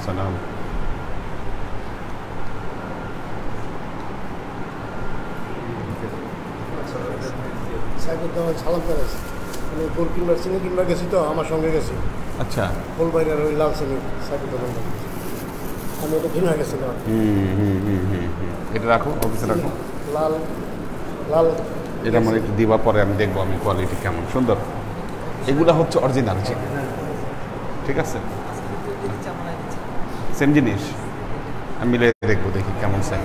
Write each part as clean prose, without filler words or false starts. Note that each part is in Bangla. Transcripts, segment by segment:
সালাম। সালাম করেছি আমি গোল কিনবার চিনি কিনবার গেছি তো আমার সঙ্গে গেছি। আচ্ছা, ফুলবাইরের ওই লাল চিনি সাইকেল দোকানদার আমি এটা কিনা গেছিলাম। এটা রাখো, অফিসে রাখো। লাল লাল এটা আমার একটু দিবা, পরে আমি দেখবো আমি কোয়ালিটি কেমন সুন্দর। এগুলা হচ্ছে অরিজিনাল, ঠিক আছে, সেম জিনিস। আমি মিলে দেখবো, দেখি কেমন সেম।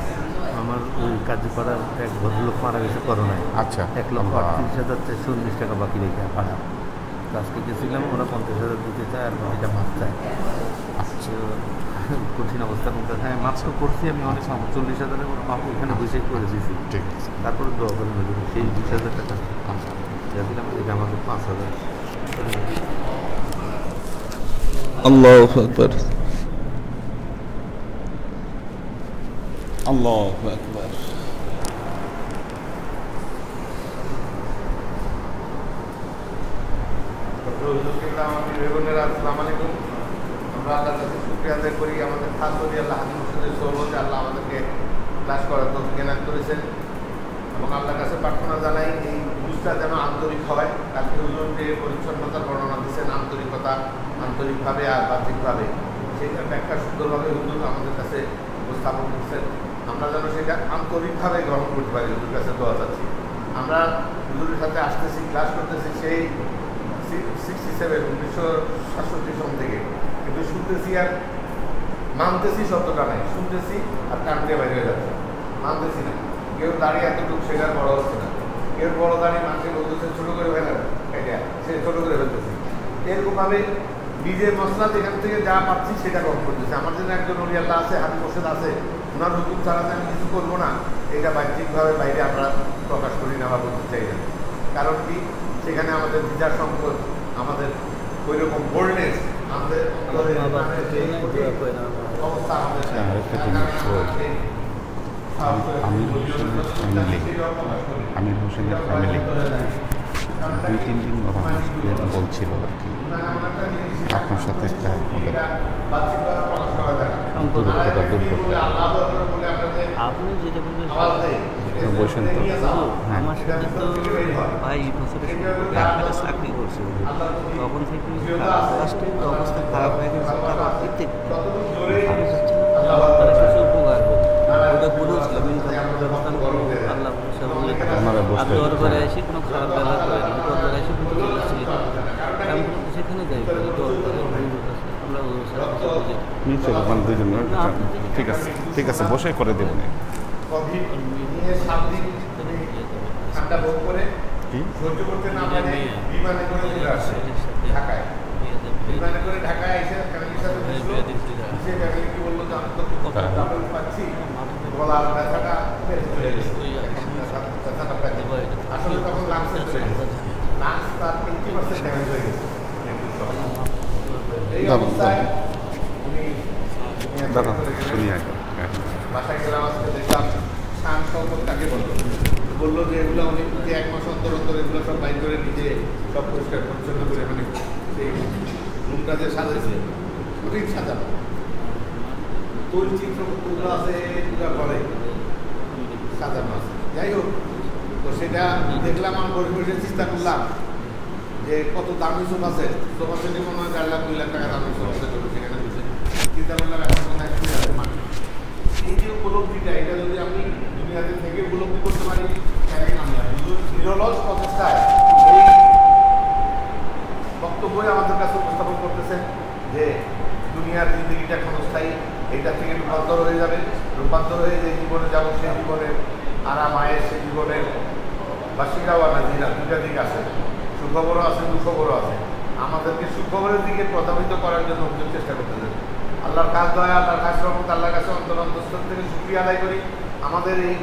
আমার ওই কার্যপাড়ার এক ভদ্রলোক মারা গেছে করোনায়। আচ্ছা, 1,38,040 টাকা বাকি রেখে ভাড়া। আজকে গেছিলাম, ওরা 50,000 দিতে চায় আর বাকিটা মাছ চায়। আচ্ছা, কঠিন অবস্থার মধ্যে হ্যাঁ মাছ তো করছি আমি অনেক 40,000 মাপ ওইখানে বসে করে দিয়েছি। ঠিক আছে। তারপরে দোয়া করে নেব সেই 20,000 টাকা যাচ্ছিলাম থেকে আমাকে 5,000। আল্লাহু আকবার, আল্লাহু আকবার। আমরা আল্লাহর কাছে শুকরিয়া আদায় করি। আমাদের খাস করি আল্লাহ হাজি মুর্শিদের সৌরভে আল্লাহ আমাদেরকে ক্লাস করার তৌফিক এনায়েত করেছেন এবং আল্লাহর কাছে প্রার্থনা জানাই এই বুঝটা যেন আন্তরিক হয়। কালকে হুজুর যে পরিচ্ছন্নতার বর্ণনা দিচ্ছেন, আন্তরিকতা, আন্তরিকভাবে আর বাহ্যিকভাবে, সেইটা ব্যাখ্যা সুন্দরভাবে হুজুর আমাদের কাছে উপস্থাপন করছেন। আমরা যেন সেটা আন্তরিকভাবে গ্রহণ করতে পারি। হুজুর কাছে দোয়া চাচ্ছি। আমরা হুজুরের সাথে আসতেছি, ক্লাস করতেছি সেই 1967 সন থেকে, কিন্তু শুনতেছি আর মানতেছি শব্দটা নাই, শুনতেছি আর কান দিয়ে বাইরে যাচ্ছে, মানতেছি না। কেউ দাঁড়িয়ে এতটুকু সেটার বড় হচ্ছে না, কেউ বড় দাঁড়িয়ে মানুষের বলতেছে ছোটো করে ফেলে এটা, সে ছোটো করে ফেলতেছে। এরকমভাবে নিজের মশলা যেখান থেকে যা পাচ্ছি সেটা গ্রহণ করতেছে। আমার জন্য একজন অলি আল্লাহ আছে, হাজি মোর্শেদ আছে, ওনার হুকুম ছাড়াতে আমি কিছু করবো না, এটা বাহ্যিকভাবে বাইরে আমরা প্রকাশ করি না বা বলতে চাই না। কারণ কি, সেখানে আমাদের বিচার সংকট, আমাদের ওই রকম বোল্ডনেস, আমাদের অবস্থা, আমির হোসেনের ফ্যামিলি 2-3 দিন বলছিল আর কি আপনার সাথে একটা আন্তরিকতা দূর করতে। আপনি যেটা বলবেন বলছেন তো, হ্যাঁ, আমার সাথে তো ভাই বছরের একটা চাকরি করছে, তখন থেকে লাস্টে অবস্থা খারাপ হয়ে গেছে। তারা আমি চাচ্ছিলাম কিছু উপকার হোক, ওটা বলেছিলাম ব্যবস্থা করবো। আল্লাহ আপনি ওর ঘরে এসে কোনো খারাপ ব্যবহার করেন, ওর ঘরে এসে কিন্তু চলেছি আমি সেখানে যাই আমরা দুজন। ঠিক আছে, ঠিক আছে, বসে করে দেবো। ঠান্ডা ভোগ করে সহ্য করতে না পারে বিমানে করে চলে আসে ঢাকায়। বিমানে করে ঢাকায় এসে ফ্যামিলির সাথে বসলো। সে ফ্যামিলি কি বললো যে আমি তো খুব ডাবল পাচ্ছি, গলার ব্যথাটা চলে গেছে, ব্যথাটা পেতে আসলে তখন লাংসে চলে গেছে, লাংস তার 80% ড্যামেজ হয়ে গেছে। এই অবস্থায় উনি বাসায় গেলাম, আজকে দেখলাম শান সম্পদ কাকে বললো যে এগুলো অনেক 1 মাস অন্তর অন্তর এগুলো সব বাইর করে নিজে সব পরিষ্কার পরিচ্ছন্ন করে, মানে সেই রুমটা যে সাজাইছে কঠিন সাজানো, তৈরি চিত্রগুলো আছে এগুলো ঘরে সাজানো আছে। যাই হোক, তো সেটা দেখলাম, আমার বসে বসে চিন্তা করলাম যে কত দামি সোফা সেট, সোফা সেটে মনে হয় 4 লাখ 2 লাখ টাকা দামি সোফা সেট হবে সেখানে বসে। চিন্তা করলাম এখন কোথায় শুনে আছে মানুষ। এই যে উপলব্ধিটা, এটা যদি আমি দুনিয়াতে থেকে উপলব্ধি করতে পারি, নিরলস প্রচেষ্টায় এই বক্তব্যই আমাদের কাছে উপস্থাপন করতেছেন যে দুনিয়ার জিন্দগিটা ক্ষণস্থায়ী, এইটা থেকে রূপান্তর হয়ে যাবে, রূপান্তর হয়ে যে জীবনে যাবো সেই জীবনের আরাম আয়ের, সেই জীবনের বাসিকাও আনা জিনা দুটা দিক আছে, সুখবরও আছে দুঃখবরও আছে। আমাদেরকে সুখবরের দিকে প্রভাবিত করার জন্য চেষ্টা করতে হবে। আল্লাহর কাজ দয়া, আল্লাহর কাজ রহমত, আল্লাহর কাছে অন্তরস্থল থেকে শুকরিয়া আদায় করি। আমাদের এই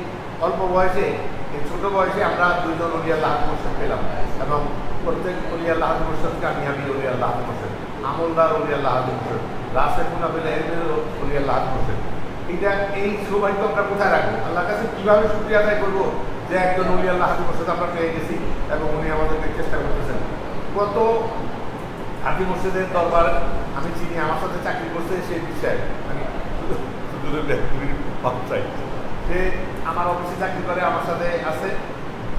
অল্প বয়সে, এই ছোটো বয়সে আমরা 2 জন অলি আল্লাহ মোর্শেদ পেলাম এবং প্রত্যেক অলি আল্লাহ মোর্শেদকে আমি অলি আল্লাহ মোর্শেদ, আমলদার অলি আল্লাহ মোর্শেদ, রাসে গুনা পেলে অলি আল্লাহ মোর্শেদ। এটা এই সৌভাগ্য আমরা কোথায় রাখবো? আল্লাহর কাছে কীভাবে শুকরিয়া আদায় করবো যে একজন অলি আল্লাহ মোর্শেদ আমরা পেয়ে গেছি এবং উনি আমাদেরকে চেষ্টা করতেছেন। কত হাজি মোর্শেদের দরবার আমি চিনি, আমার সাথে চাকরি করছে সেই বিষয়ে আমি সে আমার অফিসে চাকরি করে, আমার সাথে আছে।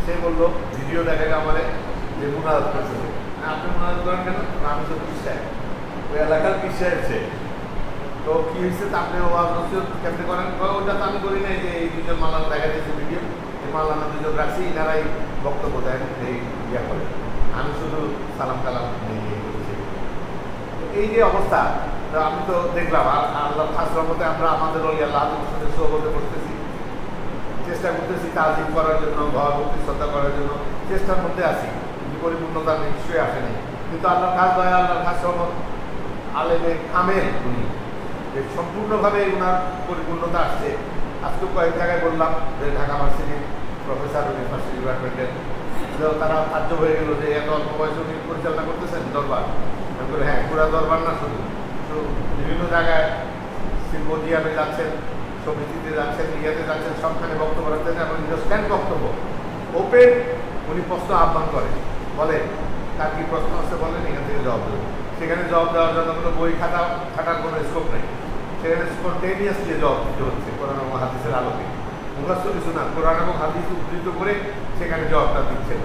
সে বললো ভিডিও দেখালে আমারে যে মুনাজাত করছে। আপনি মুনাজাত করেন কেন? আমি তো পিসায়, ওই এলাকার পিসায় আছে। তো কি হয়েছে আপনি কেমনি করেন? ওটা তো আমি করি নাই, যে এই দুজন মালান দেখা দিয়েছে ভিডিও, এই মালানা দুজন রাখছি, এনারাই বক্তব্য দেন, এই ইয়া করে, আমি শুধু সালাম কালাম নিয়ে করছি। এই যে অবস্থা, আমি তো দেখলাম। আর আল্লাহ খাস রহমতে আমরা আমাদের ওই আল্লাহ সাথে সহবতে করতেছি, চেষ্টা করতেছি তাজিম করার জন্য, ভক্তি শ্রদ্ধা করার জন্য চেষ্টার মধ্যে আছি। পরিপূর্ণতা নিশ্চয়ই আসেনি, কিন্তু আল্লাহ খাস দয়া, আল্লাহ খাস রহমত, আলেমে কামেল উনি, যে সম্পূর্ণভাবে ওনার পরিপূর্ণতা আসছে। আজকে কয়েক জায়গায় বললাম যে ঢাকা ভার্সিটির প্রফেসর উনি ফার্স্ট ডিপার্টমেন্টের, তারা সাহায্য হয়ে গেল যে এত অল্প বয়সে উনি পরিচালনা করতেছেন দরবার। আমি বলি হ্যাঁ, পুরা দরবার না, শুধু বিভিন্ন জায়গায় সিম্পোজিয়ামে যাচ্ছেন, সমিতিতে যাচ্ছেন, ইয়াতে যাচ্ছেন, সবখানে বক্তব্য রাখতেন এবং স্ট্যান্ড বক্তব্য ওপেন। উনি প্রশ্ন আহ্বান করেন, বলে তার কি প্রশ্ন আছে বলেন, এখান থেকে জবাব দেবেন। সেখানে জবাব দেওয়ার জন্য কোনো বই খাটার কোনো স্কোপ নেই, সেখানে স্পন্টেনিয়াসলি জবাব দিতে হচ্ছে কোরআন এবং হাদিসের আলোকে। মুখস্থ কিছু না, কোরআন এবং হাদিস উদ্ধৃত করে সেখানে জবাবটা দিচ্ছেন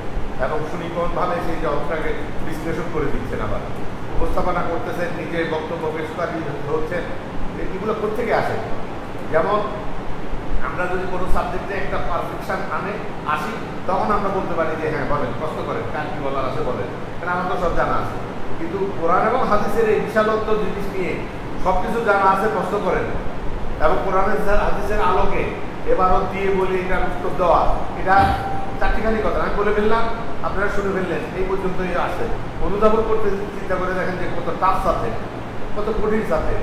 এবং সুনিপুণভাবে সেই জবাবটাকে বিশ্লেষণ করে দিচ্ছেন, আবার উপস্থাপনা করতেছেন, নিজের বক্তব্য পেশ হচ্ছেন। এগুলো কোথেকে আসে? যেমন আমরা যদি কোনো সাবজেক্টে একটা পারফেকশন আসি, তখন আমরা বলতে পারি যে হ্যাঁ বলেন, প্রশ্ন করেন, কার কি বলার আছে বলেন, কারণ আমার তো সব জানা আছে। কিন্তু কোরআন এবং হাদিসের এই বিশালত্ব জিনিস নিয়ে সব কিছু জানা আছে, প্রশ্ন করেন এবং কোরআনের হাদিসের আলোকে এবারও দিয়ে বলি এটার উত্তর দেওয়া, এটা চারটিখানি কথা আমি বলে ফেললাম, আপনারা শুনে ফেললেন, এই পর্যন্তই আসে। অনুধাবন করতে চিন্তা করে দেখেন যে কত টাফ সাথে, কত কঠিন সাথে,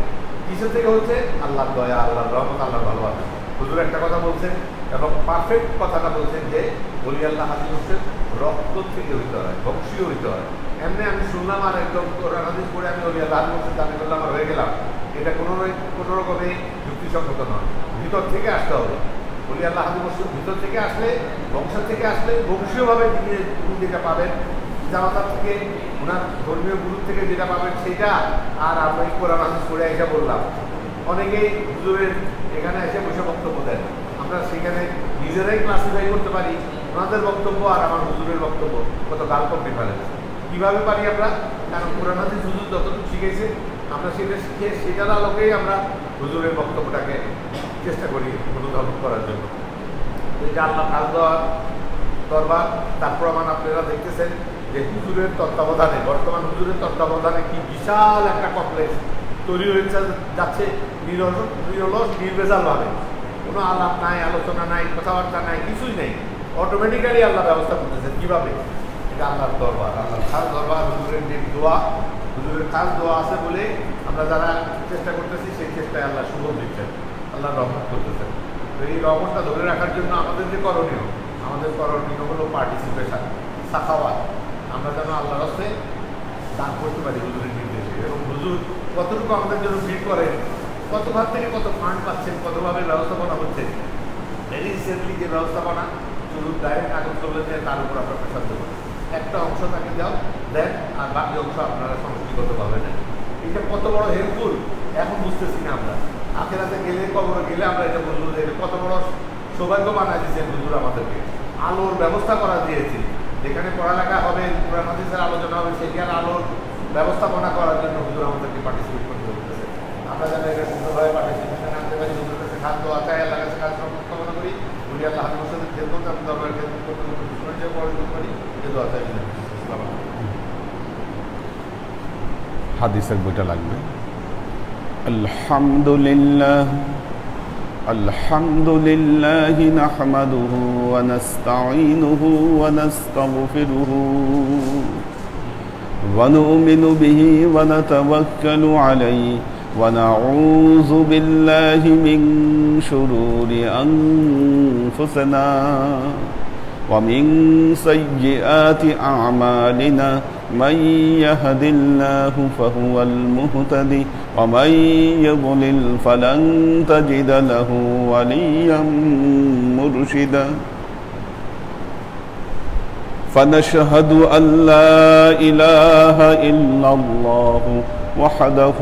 কিসের থেকে হচ্ছে? আল্লাহর দয়া, আল্লাহর রহমত, আল্লাহর ভালোবাসা। হুজুর একটা কথা বলছেন এবং পারফেক্ট কথাটা বলছেন যে বলি আল্লাহ হাদিস হোসেন রক্ত থেকে হইতে হয়, বংশীয় হইতে হয়। এমনি আমি শুনলাম আর একদম কোরআন হাদিস পড়ে আমি বলি আল্লাহ হাদিস হোসেন দাবি করলাম আর হয়ে গেলাম, এটা কোনো রকমে যুক্তিসঙ্গত নয়। ভিতর থেকে আসতে হবে। বলি আল্লাহ হাদিস হোসেন ভিতর থেকে আসলে, বংশ থেকে আসলে, বংশীয়ভাবে তিনি যেটা পাবেন, জামাতার থেকে, ওনার ধর্মীয় গুরুর থেকে যেটা পাবেন সেটা। আর আমরা এই কোরআন হাদিস পড়ে এসে বললাম, অনেকেই হুজুরের এখানে এসে বসে বক্তব্য দেন, আমরা সেখানে নিজেরাই ক্লাসিফাই করতে পারি ওনাদের বক্তব্য আর আমার হুজুরের বক্তব্য কত গালপট ডিফারেন্স। কীভাবে পারি আমরা? কারণ কোরআন হাদিস হুজুর যতটুকু শিখেছে আমরা সেটা শিখে সেটার আলোকেই আমরা হুজুরের বক্তব্যটাকে চেষ্টা করি অনুধাবন করার জন্য। এটা আল্লাহ কাল দেওয়া দরবার, তার প্রমাণ আপনারা দেখতেছেন যে হুজুরের তত্ত্বাবধানে, বর্তমান হুজুরের তত্ত্বাবধানে কি বিশাল একটা কমপ্লেক্স তৈরি হয়ে যাচ্ছে, নিরলস নির্ভেজালভাবে। কোনো আলাপ নাই, আলোচনা নাই, কথাবার্তা নাই, কিছুই নেই, অটোমেটিক্যালি আল্লাহ ব্যবস্থা করতেছেন। কীভাবে? এটা আল্লাহর দরবার, আল্লাহর খাস দরবার, হুজুরের যে দোয়া, হুজুরের খাস দোয়া আছে বলে আমরা যারা চেষ্টা করতেছি সেই চেষ্টায় আল্লাহ সুযোগ দিচ্ছেন, আল্লাহ রহমত করতেছেন। তো এই রহমতটা ধরে রাখার জন্য আমাদের যে করণীয়, আমাদের করণীয় হলো পার্টিসিপেশন, সাখাওয়াত। আমরা যেন আল্লাহর রাস্তে দান করতে পারি হুজুরের নির্দেশে, এবং হুজুর কতটুকু আমাদের জন্য ভিড় করেন, কত ভাগ থেকে কত ফান্ড পাচ্ছেন, কতভাবে ব্যবস্থাপনা হচ্ছে। ভেরি রিসেন্টলি যে ব্যবস্থাপনা শুধু ডাইরেক্ট কাগজ করলে দিয়ে তার উপর আপনার প্রেশার দেবেন, একটা অংশ তাকে দেন আর বাকি অংশ আপনারা সংস্কৃতিগতভাবে নেন। এটা কত বড় হেল্পফুল এখন বুঝতেছি না আমরা। আখেরাতে গেলে, কবরে গেলে আমরা এটা বুঝবো যে কত বড় সৌভাগ্য বানায় দিয়েছেন হুজুর আমাদেরকে। আলোর ব্যবস্থা করা দিয়েছি, যেখানে পড়ালেখা হবে, কোরআন হাদিসের আলোচনা হবে, সেখানে আলোর ব্যবস্থাপনা করার জন্য হুজুর আমাদেরকে পার্টিসিপেট করতে হতেছে। আমরা যেন এটা সুন্দরভাবে পার্টিসিপেশন আনতে পারি, হুজুরের কাছে খাদ্য আচায় আল্লাহ কাছে কাজ কামনা করি। উনি আল্লাহ হাদিস হোসেনের খেদমত আমি দরবার খেদমত করতে করতে দুশ্মনকে পড়ে করি, যে দোয়া চাই। হাদিসের বইটা লাগবে। আলহামদুলিল্লাহ আলহামদুলিল্লাহি নাহমাদুহু ওয়া নাস্তাঈনুহু ওয়া নাস্তাগফিরুহু ওয়া নু'মিনু বিহি ওয়া নাতাওয়াক্কালু আলাইহি ওয়া নাউযু বিল্লাহি মিন শুরুরি আনফুসিনা ওয়া মিন সাইয়্যিআতি আ'মালিনা من يهد الله فهو المهتدي ومن يضلل فلن تجد له وليا مرشدا فنشهد أن لا إله إلا الله وحده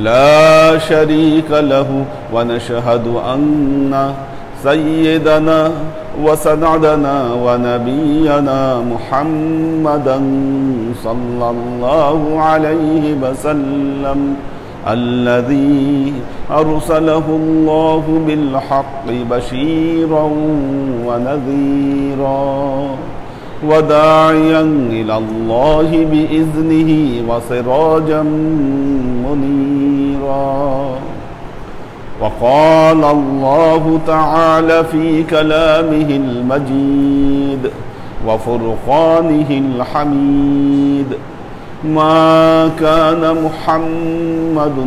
لا شريك له ونشهد أن سيدنا وسندنا ونبينا محمدا صلى الله عليه وسلم الذي أرسله الله بالحق بشيرا ونذيرا وداعيا إلى الله بإذنه وسراجا منيرا. وقال الله تعالى في كلامه المجيد وفرقانه الحميد ما كان محمد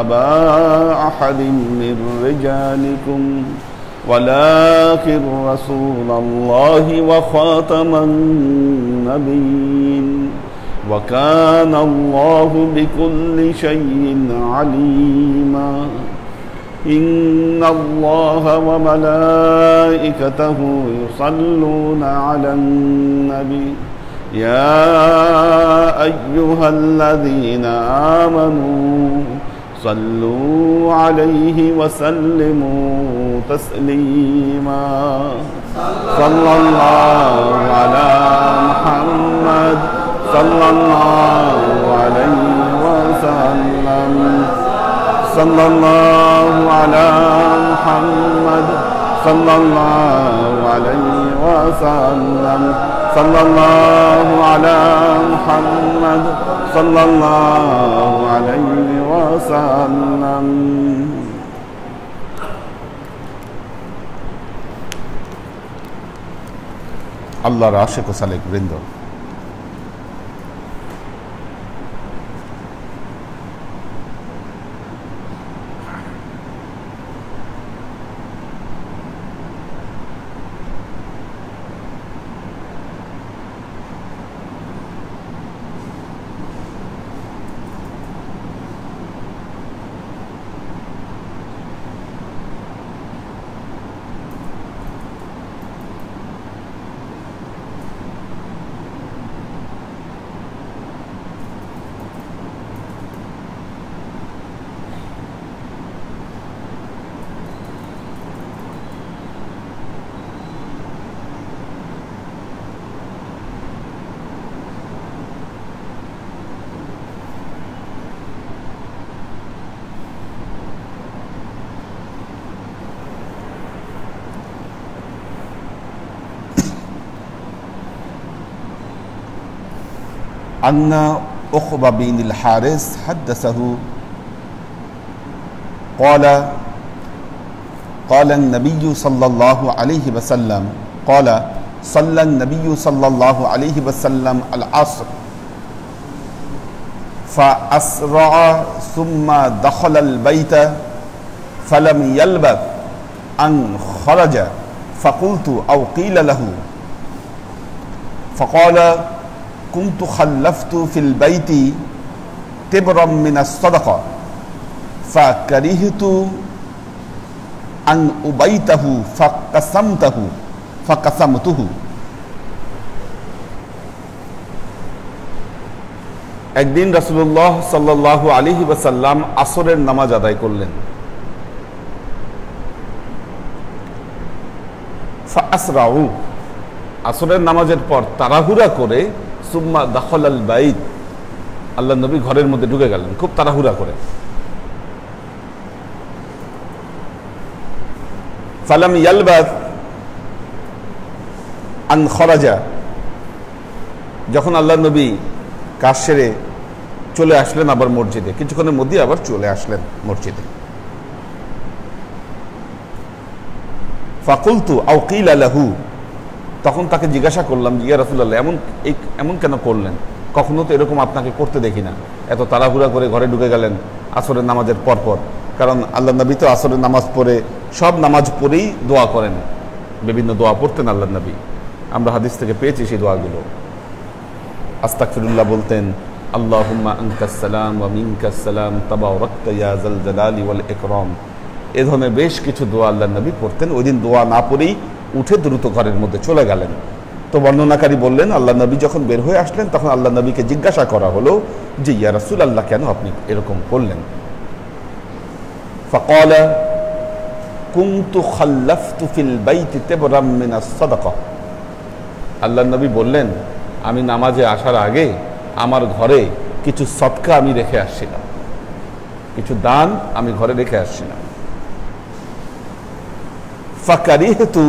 أبا أحد من رجالكم ولكن رسول الله وخاتم النبيين وكان الله بكل شيء عليما. إن الله وملائكته يصلون على النبي يا أيها الذين آمنوا صلوا عليه وسلموا تسليما. صلى الله على محمد صلى الله عليه وسلم. صلى الله على محمد صلى الله عليه وسلم. صلى الله على محمد صلى الله عليه وسلم. আল্লাহর আশিক ও সালেক বৃন্দ, أن أخبة بن الحارث حدثه قال النبي صلى الله عليه وسلم قال صلى النبي صلى الله عليه وسلم العصر فأسرع ثم دخل البيت فلم يلبث أن خرج فقلت أو قيل له فقال كنت خلفت في البيت تبرا من الصدقة فكرهت أن أبيته فقسمته. একদিন রাসূলুল্লাহ সাল্লাল্লাহু আলাইহি ওয়াসাল্লাম আসরের নামাজ আদায় করলেন। ফাআসরাউ, আসরের নামাজের পর তাড়াহুড়া করে সুম্মা দাখালাল বাইত, আল্লাহ নবী ঘরের মধ্যে ঢুকে গেলেন খুব তাড়াহুড়া করে। ফালাম ইয়ালবাস আন খরাজা, যখন আল্লাহ নবী কাজ সেরে চলে আসলেন আবার মসজিদে, কিছুক্ষণের মধ্যে আবার চলে আসলেন মসজিদে। ফাকুলতু আও কিলা লাহু, তখন তাকে জিজ্ঞাসা করলাম, ইয়া রাসূলুল্লাহ এমন কেন করলেন? কখনো তো এরকম আপনাকে করতে দেখি না, এত তাড়াহুড়া করে ঘরে ঢুকে গেলেন আসরের নামাজের পরপর। কারণ আল্লাহ নবী তো আসরের নামাজ পড়ে সব নামাজ পড়েই দোয়া করেন, বিভিন্ন দোয়া পড়তেন আল্লাহ নবী, আমরা হাদিস থেকে পেয়েছি সেই দোয়াগুলো। আস্তাগফিরুল্লাহ বলতেন, আল্লাহুম্মা আনতাস সালাম ওয়া মিনকাস সালাম তাবারাকতা ইয়া যাল জালালি ওয়াল ইকরাম। এ ধরনের বেশ কিছু দোয়া আল্লাহ নবী পড়তেন। ওই দিন দোয়া না পড়েই উঠে দ্রুত ঘরের মধ্যে চলে গেলেন। তো বর্ণনাকারী বললেন, আল্লাহ নবী যখন বের হয়ে আসলেন তখন আল্লাহ নবীকে জিজ্ঞাসা করা হলো যে ইয়া রাসূলুল্লাহ, কেন আপনি এরকম করলেন? ফাকাল কুনতু খাল্লাফতু ফিল বাইতি তিবরাম মিনাস সাদাকা। আল্লাহ নবী বললেন, আমি নামাজে আসার আগে আমার ঘরে কিছু সদকা আমি রেখে আসছিলাম, কিছু দান আমি ঘরে রেখে আসছিলাম। ফাকারিহতু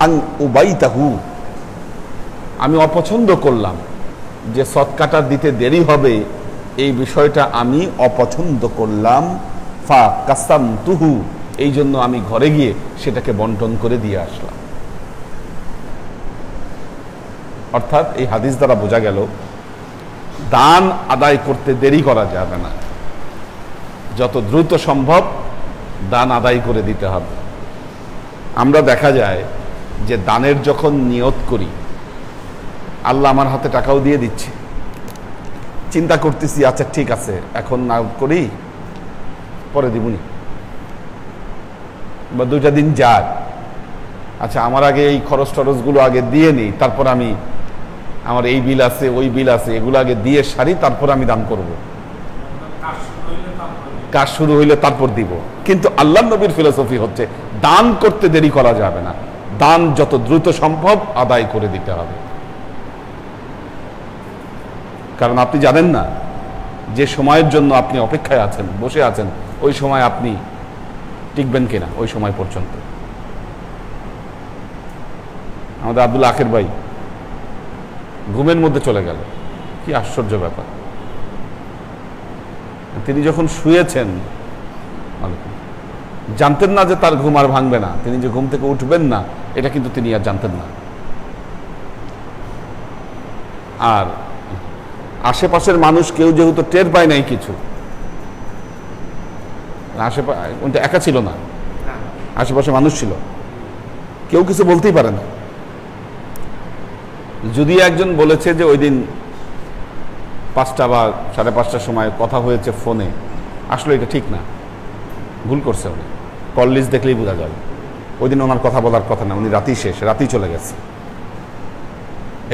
আন উবাইতাহু, আমি অপছন্দ করলাম যে সদকাটা দিতে দেরি হবে, এই বিষয়টা আমি অপছন্দ করলাম। ফা কাসামতুহু, এই জন্য আমি ঘরে গিয়ে সেটাকে বন্টন করে দিয়ে আসলাম। অর্থাৎ এই হাদিস দ্বারা বোঝা গেল দান আদায় করতে দেরি করা যাবে না, যত দ্রুত সম্ভব দান আদায় করে দিতে হবে। আমরা দেখা যায় যে দানের যখন নিয়ত করি, আল্লাহ আমার হাতে টাকাও দিয়ে দিচ্ছে, চিন্তা করতেছি আচ্ছা ঠিক আছে এখন না করি, পরে দিবনি, বা 2টা দিন যাক, আচ্ছা আমার আগে এই খরচ টরচগুলো আগে দিয়ে নিই, তারপর আমি আমার এই বিল আছে ওই বিল আছে এগুলো আগে দিয়ে সারি, তারপর আমি দান করব, কাজ শুরু হইলে তারপর দিব। কিন্তু আল্লাহ নবীর ফিলোসফি হচ্ছে দান করতে দেরি করা যাবে না, দান যত দ্রুত সম্ভব আদায় করে দিতে হবে। কারণ আপনি জানেন না যে সময়ের জন্য আপনি অপেক্ষায় আছেন, বসে আছেন, ওই সময় আপনি টিকবেন কিনা ওই সময় পর্যন্ত। আমাদের আব্দুল আখের ভাই ঘুমের মধ্যে চলে গেল, কি আশ্চর্য ব্যাপার। তিনি যখন শুয়েছেন জানতেন না যে তার ঘুম আর ভাঙবে না, তিনি যে ঘুম থেকে উঠবেন না এটা কিন্তু তিনি আর জানতেন না। আর আশেপাশের মানুষ কেউ যেহেতু টের পায় নাই কিছু, আশেপাশে একা ছিল না, আশেপাশে মানুষ ছিল, কেউ কিছু বলতেই পারে না। যদি একজন বলেছে যে ওই দিন 5টা বা 5:30টার সময় কথা হয়েছে ফোনে, আসলে এটা ঠিক না, ভুল করছে উনি, কল লিস্ট দেখলেই বোঝা যাবে। ওই দিন ওনার কথা বলার কথা না, উনি রাতেই চলে গেছে,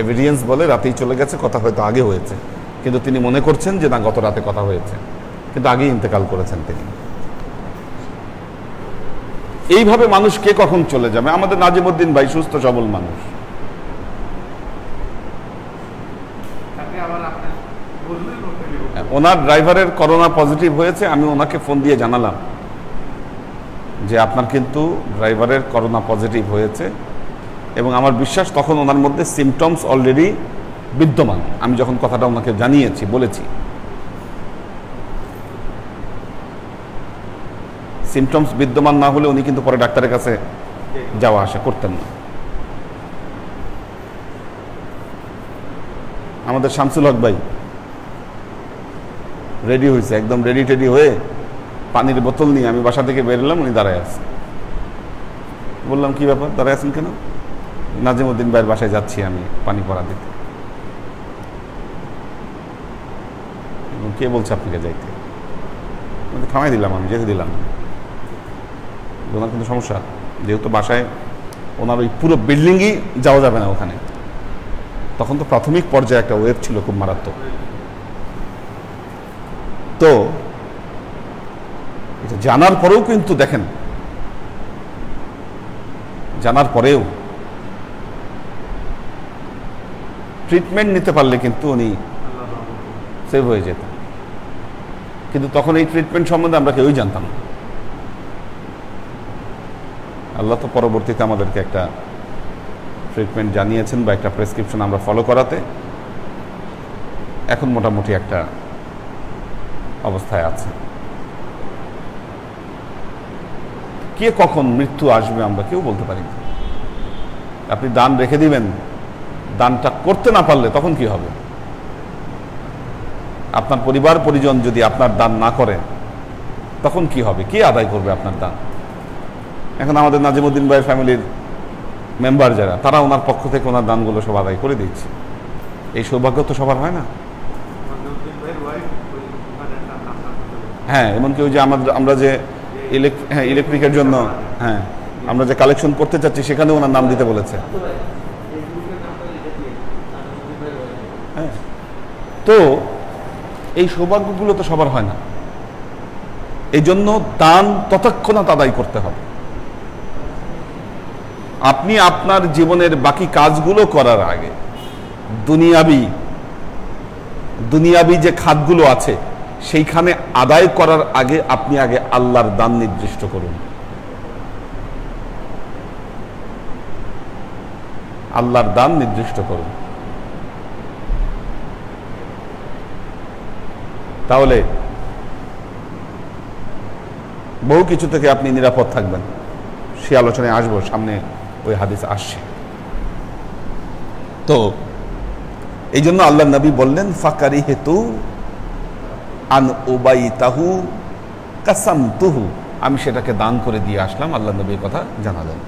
এভিডেন্স বলে রাতেই চলে গেছে, কথা হয়তো আগে হয়েছে, কিন্তু তিনি মনে করছেন যে না গত রাতে কথা হয়েছে, কিন্তু আগেই ইন্তেকাল করেছেন তিনি। এইভাবে মানুষ কে কখন চলে যাবে। আমাদের নাজিমউদ্দিন ভাই সুস্থ সবল মানুষ, ওনার ড্রাইভারের করোনা পজিটিভ হয়েছে, আমি ওনাকে ফোন দিয়ে জানালাম যে আপনার কিন্তু ড্রাইভারের করোনা পজিটিভ হয়েছে, এবং আমার বিশ্বাস তখন ওনার মধ্যে সিমটমস অলরেডি বিদ্যমান। আমি যখন কথাটা ওনাকে জানিয়েছি, বলেছি সিমটমস বিদ্যমান না হলে উনি কিন্তু পরে ডাক্তারের কাছে যাওয়া আসা করতেন না। আমাদের শামসুল হক ভাই রেডি হয়েছে, একদম রেডি টেডি হয়ে পানির বোতল নিয়ে আমি বাসা থেকে বেরোলাম, উনি দাঁড়ায় আছে। বললাম কি ব্যাপার, দাঁড়ায় আছেন কেন? নাজিমউদ্দিন ভাইয়ের বাসায় যাচ্ছি আমি পানি পড়া দিতে। কে বলছে আপনাকে যাইতে? থামাই দিলাম, আমি যেতে দিলাম না। ওনার কিন্তু সমস্যা, যেহেতু বাসায় ওনার ওই পুরো বিল্ডিংই যাওয়া যাবে না ওখানে, তখন তো প্রাথমিক পর্যায়ে একটা ওয়েব ছিল খুব মারাত্মক। তো এটা জানার পরেও কিন্তু দেখেন, জানার পরেও ট্রিটমেন্ট নিতে পারলে কিন্তু উনি সেভ হয়ে যেত, কিন্তু তখন এই ট্রিটমেন্ট সম্বন্ধে আমরা কেউই জানতাম না। আল্লাহ তো পরবর্তীতে আমাদেরকে একটা ট্রিটমেন্ট জানিয়েছেন বা একটা প্রেসক্রিপশন আমরা ফলো করাতে এখন মোটামুটি একটা অবস্থায় আছে। কে কখন মৃত্যু আসবে আমরা কেউ বলতে পারি না। আপনি দান রেখে দিবেন, দানটা করতে না পারলে তখন কি হবে? আপনার পরিবার পরিজন যদি আপনার দান না করে তখন কি হবে? কে আদায় করবে আপনার দান? এখন আমাদের নাজিমউদ্দিন ভাইয়ের ফ্যামিলির মেম্বার যারা, তারা ওনার পক্ষ থেকে ওনার দানগুলো সব আদায় করে দিচ্ছে। এই সৌভাগ্য তো সবার হয় না। হ্যাঁ, এমনকি ওই যে আমরা যে ইলেকট্রিকের জন্য আমরা যে কালেকশন করতে চাচ্ছি সেখানে ওনার নাম দিতে বলেছে। হ্যাঁ, তো এই সৌভাগ্যগুলো তো সবার হয় না, এই জন্য দান তৎক্ষণাৎ আদায় করতে হবে। আপনি আপনার জীবনের বাকি কাজগুলো করার আগে দুনিয়াবি যে খাতগুলো আছে সেইখানে আদায় করার আগে আপনি আগে আল্লাহর দান নির্দিষ্ট করুন। আল্লাহর দান নির্দিষ্ট করুন, তাহলে বহু কিছু থেকে আপনি নিরাপদ থাকবেন। সে আলোচনায় আসবো, সামনে ওই হাদিস আসছে। তো এই জন্য আল্লাহ নবী বললেন ফাকারি হেতু আন উবাইতাহু কাসামতুহু, আমি সেটাকে দান করে দিয়ে আসলাম। আল্লাহ নবীর কথা জানালেন।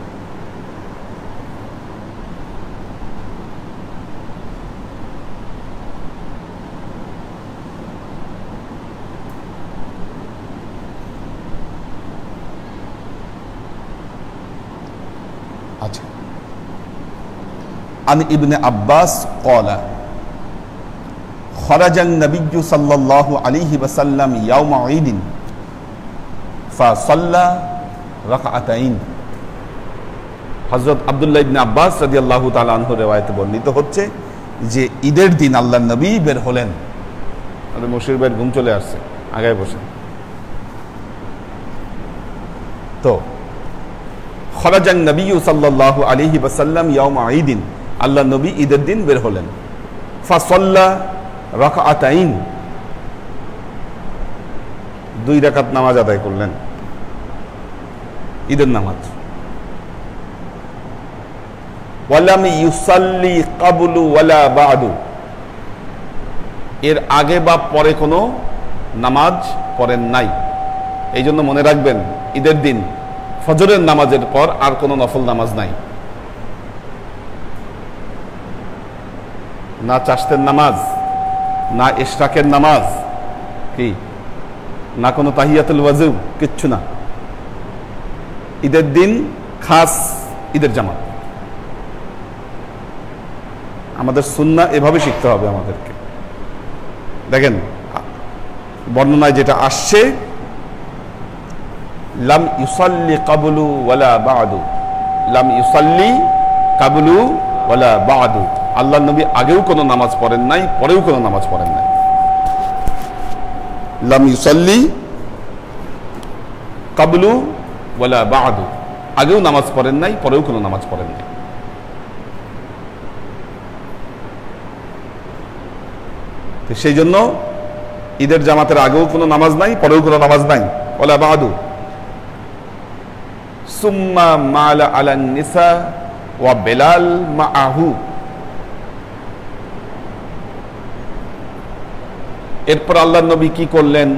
আচ্ছা, আন ইবনে আব্বাস ক্বালা خرج النبي صلى الله عليه وسلم يوم عيد فصلى ركعتين। হযরত আব্দুল্লাহ ইবনে আব্বাস রাদিয়াল্লাহু তাআলা আনহু riwayate বর্ণিত হচ্ছে যে ঈদের দিন আল্লাহর নবী বের হলেন। আরে মুশির ভাইয়ের ঘুম চলে আসছে, আগায় বসে। তো খরাজ নবী সাল্লাল্লাহু আলাইহি ওয়াসাল্লাম ইয়াউম ঈদিন, আল্লাহর নবী ঈদের দিন বের হলেন। ফাসাল্লা রাকাতাইন, 2 রাকাত নামাজ আদায় করলেন, ঈদের নামাজ। ওয়ালাম ইউসাল্লি ক্বাবলু ওয়ালা বা'দু, এর আগে বা পরে কোনো নামাজ পড়েন নাই। এই জন্য মনে রাখবেন, ঈদের দিন ফজরের নামাজের পর আর কোনো নফল নামাজ নাই। না চাশতের নামাজ, না ইশরাকের নামাজ, কি না কোনো তাহিয়াতুল ওয়াজু, কিচ্ছু না। ঈদের দিন খাস ঈদের জামাত। আমাদের সুন্নাহ এভাবে শিখতে হবে আমাদেরকে। দেখেন বর্ণনায় যেটা আসছে, লাম ইউসাল্লি ক্বাবলু ওয়ালা বা'দু, লাম ইউসাল্লি ক্বাবলু ওয়ালা বা'দু, আল্লাহর নবী আগেও কোনো নামাজ পড়েন নাই, পরেও কোনো নামাজ পড়েন নাই। লাম ইউসাল্লি ক্বাবলু ওয়ালা বা'দু, আগেও নামাজ পড়েন নাই, পরেও কোনো নামাজ পড়েন নাই। তো সেই জন্য ঈদের জামাতের আগেও কোনো নামাজ নাই, পরেও কোনো নামাজ নাই। ওয়ালা বা'দু সুম্মা মালা আলান নিসা ওয়া বেলাল মাআহু, এরপর আল্লাহর নবী কি করলেন?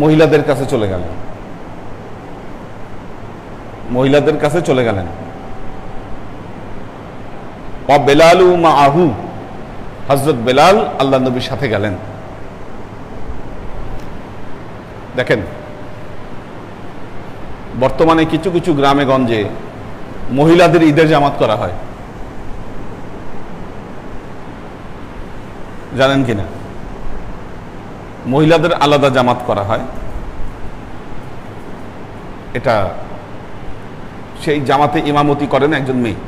মহিলাদের কাছে চলে গেলেন, মহিলাদের কাছে চলে গেলেন। ওয়া বেলালু মাআহু, হযরত বেলাল আল্লাহর নবীর সাথে গেলেন। দেখেন বর্তমানে কিছু কিছু গ্রামে গঞ্জে মহিলাদের ঈদের জামাত করা হয়, জানেন কিনা? মহিলাদের আলাদা জামাত করা হয়। এটা সেই জামাতে ইমামতি করেন একজন মেয়ে।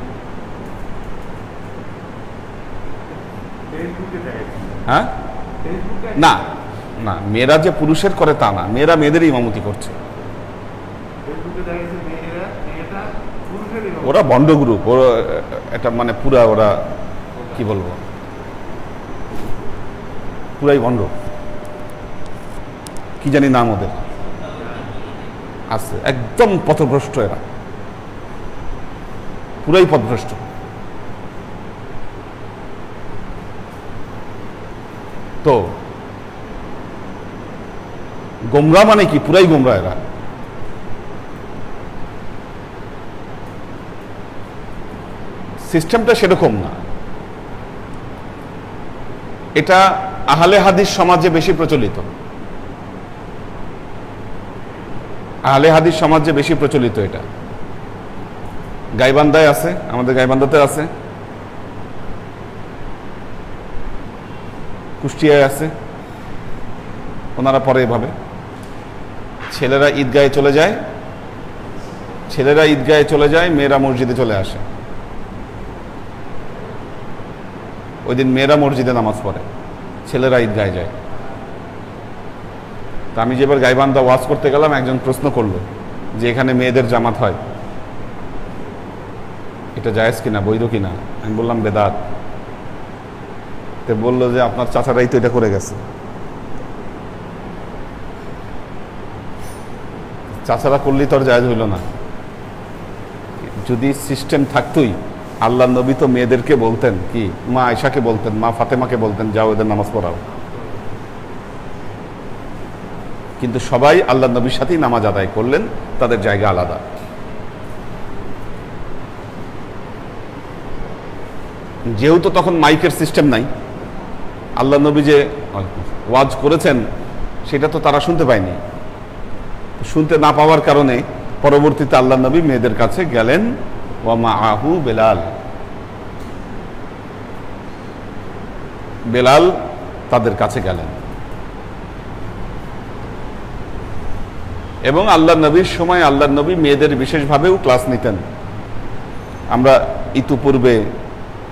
হ্যাঁ, না না, মেয়েরা যে পুরুষের করে তা না, মেয়েরা মেয়েদের ইমামতি করছে। ওরা বন্ড গ্রুপ, ওরা এটা মানে পুরা, ওরা কি বলবো, পুরাই বন্ড, কি জানি নাম ওদের আছে, একদম পথভ্রষ্ট, এরা পুরাই পথভ্রষ্ট। তো গোমরা মানে কি? পুরাই গোমরা এরা। সিস্টেমটা সেরকম না। এটা আহলে হাদিস সমাজে বেশি প্রচলিত, আহলে হাদিস সমাজে বেশি প্রচলিত এটা। গাইবান্ধায় আছে, আমাদের গাইবান্ধাতে আছে, কুষ্টিয়ায় আছে। ওনারা পরে এভাবে ছেলেরা ঈদগাহে চলে যায়, মেয়েরা মসজিদে চলে আসে। ওই দিন মেয়েরা মসজিদে নামাজ পড়ে, ছেলেরা ঈদগাহে যায়। তা আমি যেবার গাইবান্ধা ওয়াজ করতে গেলাম, একজন প্রশ্ন করলো যে এখানে মেয়েদের জামাত হয়, এটা জায়েজ কিনা, বৈধ কিনা? আমি বললাম বেদাত। তো বললো যে আপনার চাচারাই তো এটা করে গেছে। চাচারা করলেই তো আর জায়েজ হইল না। যদি সিস্টেম থাকতোই, আল্লাহ নবী তো মেয়েদেরকে বলতেন, কি মা আয়েশাকে বলতেন, মা ফাতেমাকে বলতেন, যাও এদের নামাজ পড়াও। কিন্তু সবাই আল্লাহ নবীর সাথেই নামাজ আদায় করলেন, তাদের জায়গা আলাদা। যেহেতু তখন মাইকের সিস্টেম নাই, আল্লাহ নবী যে ওয়াজ করেছেন সেটা তো তারা শুনতে পায়নি। শুনতে না পাওয়ার কারণে পরবর্তীতে আল্লাহ নবী মেয়েদের কাছে গেলেন, ওয়া মাআহু বেলাল, বেলাল তাদের কাছে গেলেন। এবং আল্লাহ নবীর সময় আল্লাহ নবী মেয়েদের বিশেষভাবেও ক্লাস নিতেন। আমরা ইতিপূর্বে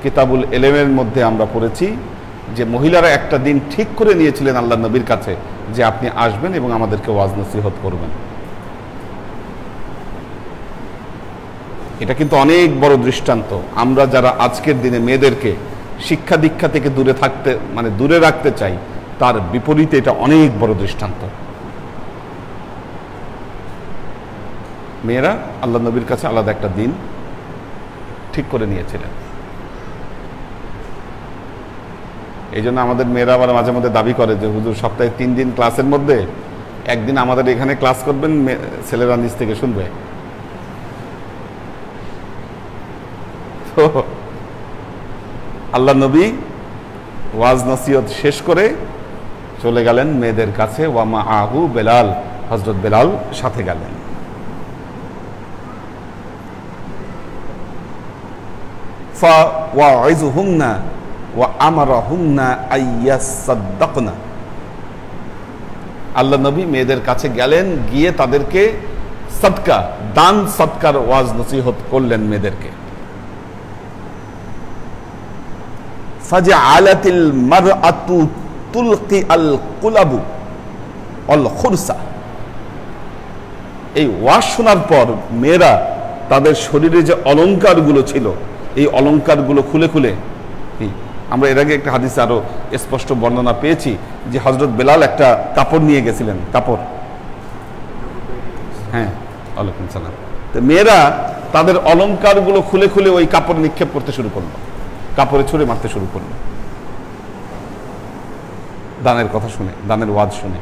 কিতাবুল এলেমের মধ্যে আমরা পড়েছি যে মহিলারা একটা দিন ঠিক করে নিয়েছিলেন আল্লাহ নবীর কাছে যে আপনি আসবেন এবং আমাদেরকে ওয়াজ নসিহত করবেন। এটা কিন্তু অনেক বড় দৃষ্টান্ত। আমরা যারা আজকের দিনে মেয়েদেরকে শিক্ষা দীক্ষা থেকে দূরে রাখতে চাই, তার বিপরীতে এটা অনেক বড় দৃষ্টান্ত। মেয়েরা আল্লাহ নবীর কাছে আলাদা একটা দিন ঠিক করে নিয়েছিলেন। এই জন্য আমাদের মেয়েরা আবার মাঝে মধ্যে দাবি করে যে হুজুর সপ্তাহে 3 দিন ক্লাসের মধ্যে একদিন আমাদের এখানে ক্লাস করবেন, ছেলেরা নিচ থেকে শুনবে। তো আল্লাহ নবী ওয়াজ নসিহত শেষ করে চলে গেলেন মেয়েদের কাছে। ওয়া মাআহু বেলাল, হযরত বেলাল সাথে গেলেন। ফাওয়াইযুহুন্না ওয়া আমারাহুন্না আইয়াসাদদাকনা। আল্লাহ নবী মেয়েদের কাছে গেলেন, গিয়ে তাদেরকে সাদকা, দান সদকার ওয়াজ নসিহত করলেন মেয়েদেরকে। ফাজআলাতিল মারআতু তুলকি আল কুলাবু আল খুরসা। এই ওয়াজ শোনার পর মেয়েরা তাদের শরীরে যে অলংকারগুলো ছিল, এই অলংকারগুলো খুলে খুলে, আমরা এর আগে একটা হাদিসে আরো স্পষ্ট বর্ণনা পেয়েছি যে হযরত বেলাল একটা কাপড় নিয়ে গেছিলেন, কাপড়। হ্যাঁ, ওয়ালাইকুম সালাম। তো মেয়েরা তাদের অলংকারগুলো খুলে খুলে ওই কাপড় নিক্ষেপ করতে শুরু করলো, কাপড়ে ছুঁড়ে মারতে শুরু করলো, দানের কথা শুনে, দানের ওয়াজ শুনে।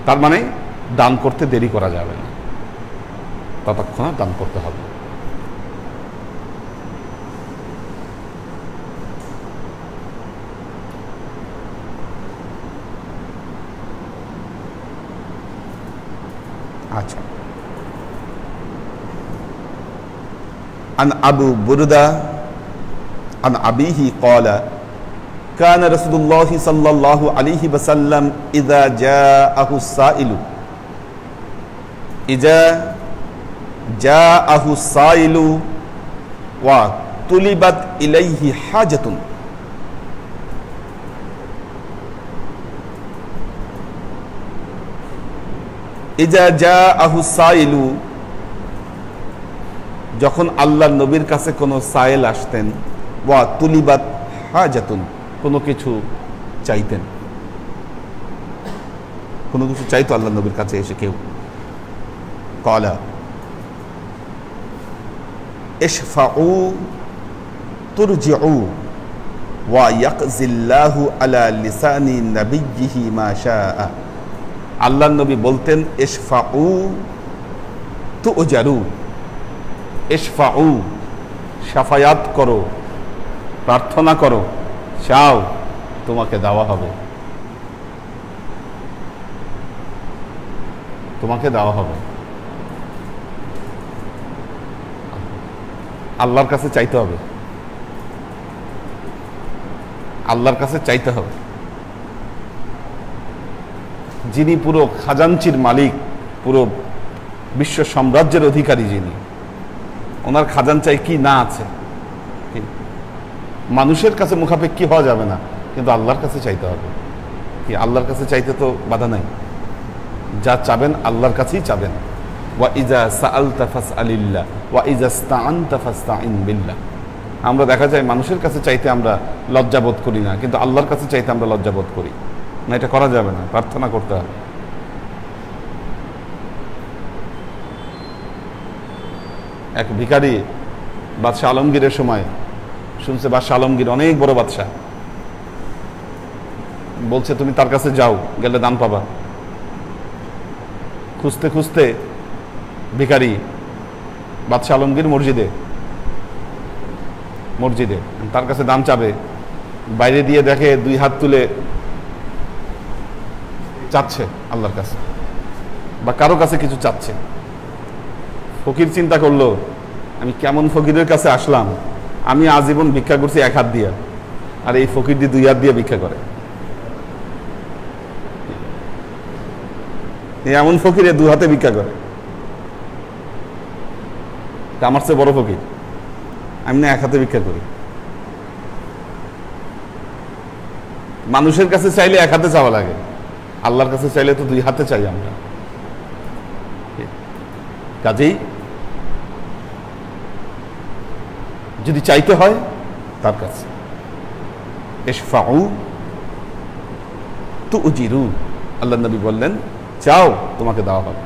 তার মানে দান করতে দেরি করা যাবে না, ততক্ষণ দান করতে হবে। আচ্ছা, عن أبو بردة عن أبيه قال كان رسول الله صلى الله عليه وسلم إذا جاءه السائل وطلبت إليه حاجة إذا جاءه السائل, যখন আল্লাহর নবীর কাছে কোনো সায়েল আসতেন, ওয়া তুলিবাত হাজাতুন, কোনো কিছু চাইতেন, কোনো কিছু চাইতো আল্লাহর নবীর কাছে এসে কেউ, ক্বালা ইশফাউ তুরজিউ ওয়া ইয়াকজিল্লাহু আলা লিসানি নাবিয়্যিহি মা শাআ। আল্লাহর নবী বলতেন ইশফাউ তুজারু, ইশফাউ শাফায়াত করো, প্রার্থনা করো, চাও তোমাকে দেওয়া হবে, তোমাকে দেওয়া হবে। আল্লাহর কাছে চাইতে হবে, আল্লাহর কাছে চাইতে হবে। যিনি পুরো খাজাঞ্চির মালিক, পুরো বিশ্ব সাম্রাজ্যের অধিকারী, যিনি, ওনার খাজাঞ্চায় কি না আছে। মানুষের কাছে মুখাপেক্ষী হওয়া যাবে না, কিন্তু আল্লাহর কাছে চাইতে হবে। কি আল্লাহর কাছে চাইতে তো বাধা নাই, যা চাবেন আল্লাহর কাছেই চাবেন। ওয়া ইজা সাআলতা ফাসআলিল্লাহ ওয়া ইজা ইসতাআনতা ফাসতাইন বিল্লাহ। আমরা দেখা যায় মানুষের কাছে চাইতে আমরা লজ্জাবোধ করি না, কিন্তু আল্লাহর কাছে চাইতে আমরা লজ্জাবোধ করি না। এটা করা যাবে না, প্রার্থনা করতে হবে। এক ভিখারি বাদশাহ আলমগীরের সময় শুনছে বাদশাহ আলমগীর অনেক বড় বাদশাহ, বলছে তুমি তার কাছে যাও, গেলে দান পাবা। খুঁজতে খুঁজতে ভিখারি বাদশাহ আলমগীর মসজিদে তার কাছে দান চাবে, বাইরে দিয়ে দেখে 2 হাত তুলে চাচ্ছে আল্লাহর কাছে, বা কারো কাছে কিছু চাচ্ছে। ফকির চিন্তা করলো, আমি কেমন ফকিরের কাছে আসলাম, আমি আজীবন ভিক্ষা করছি 1 হাত দিয়ে, আর এই ফকির দিয়ে 2 হাত দিয়ে ভিক্ষা করে। এমন ফকিরে 2 হাতে ভিক্ষা করে, আমার চেয়ে বড় ফকির, আমি না 1 হাতে ভিক্ষা করি। মানুষের কাছে চাইলে 1 হাতে চাওয়া লাগে, আল্লাহর কাছে চাইলে তো 2 হাতে চাই আমরা। কাজেই যদি চাইতে হয় তার কাছে, ইশফাউ তুজিরু, আল্লাহ নবী বললেন চাও তোমাকে দেওয়া হবে।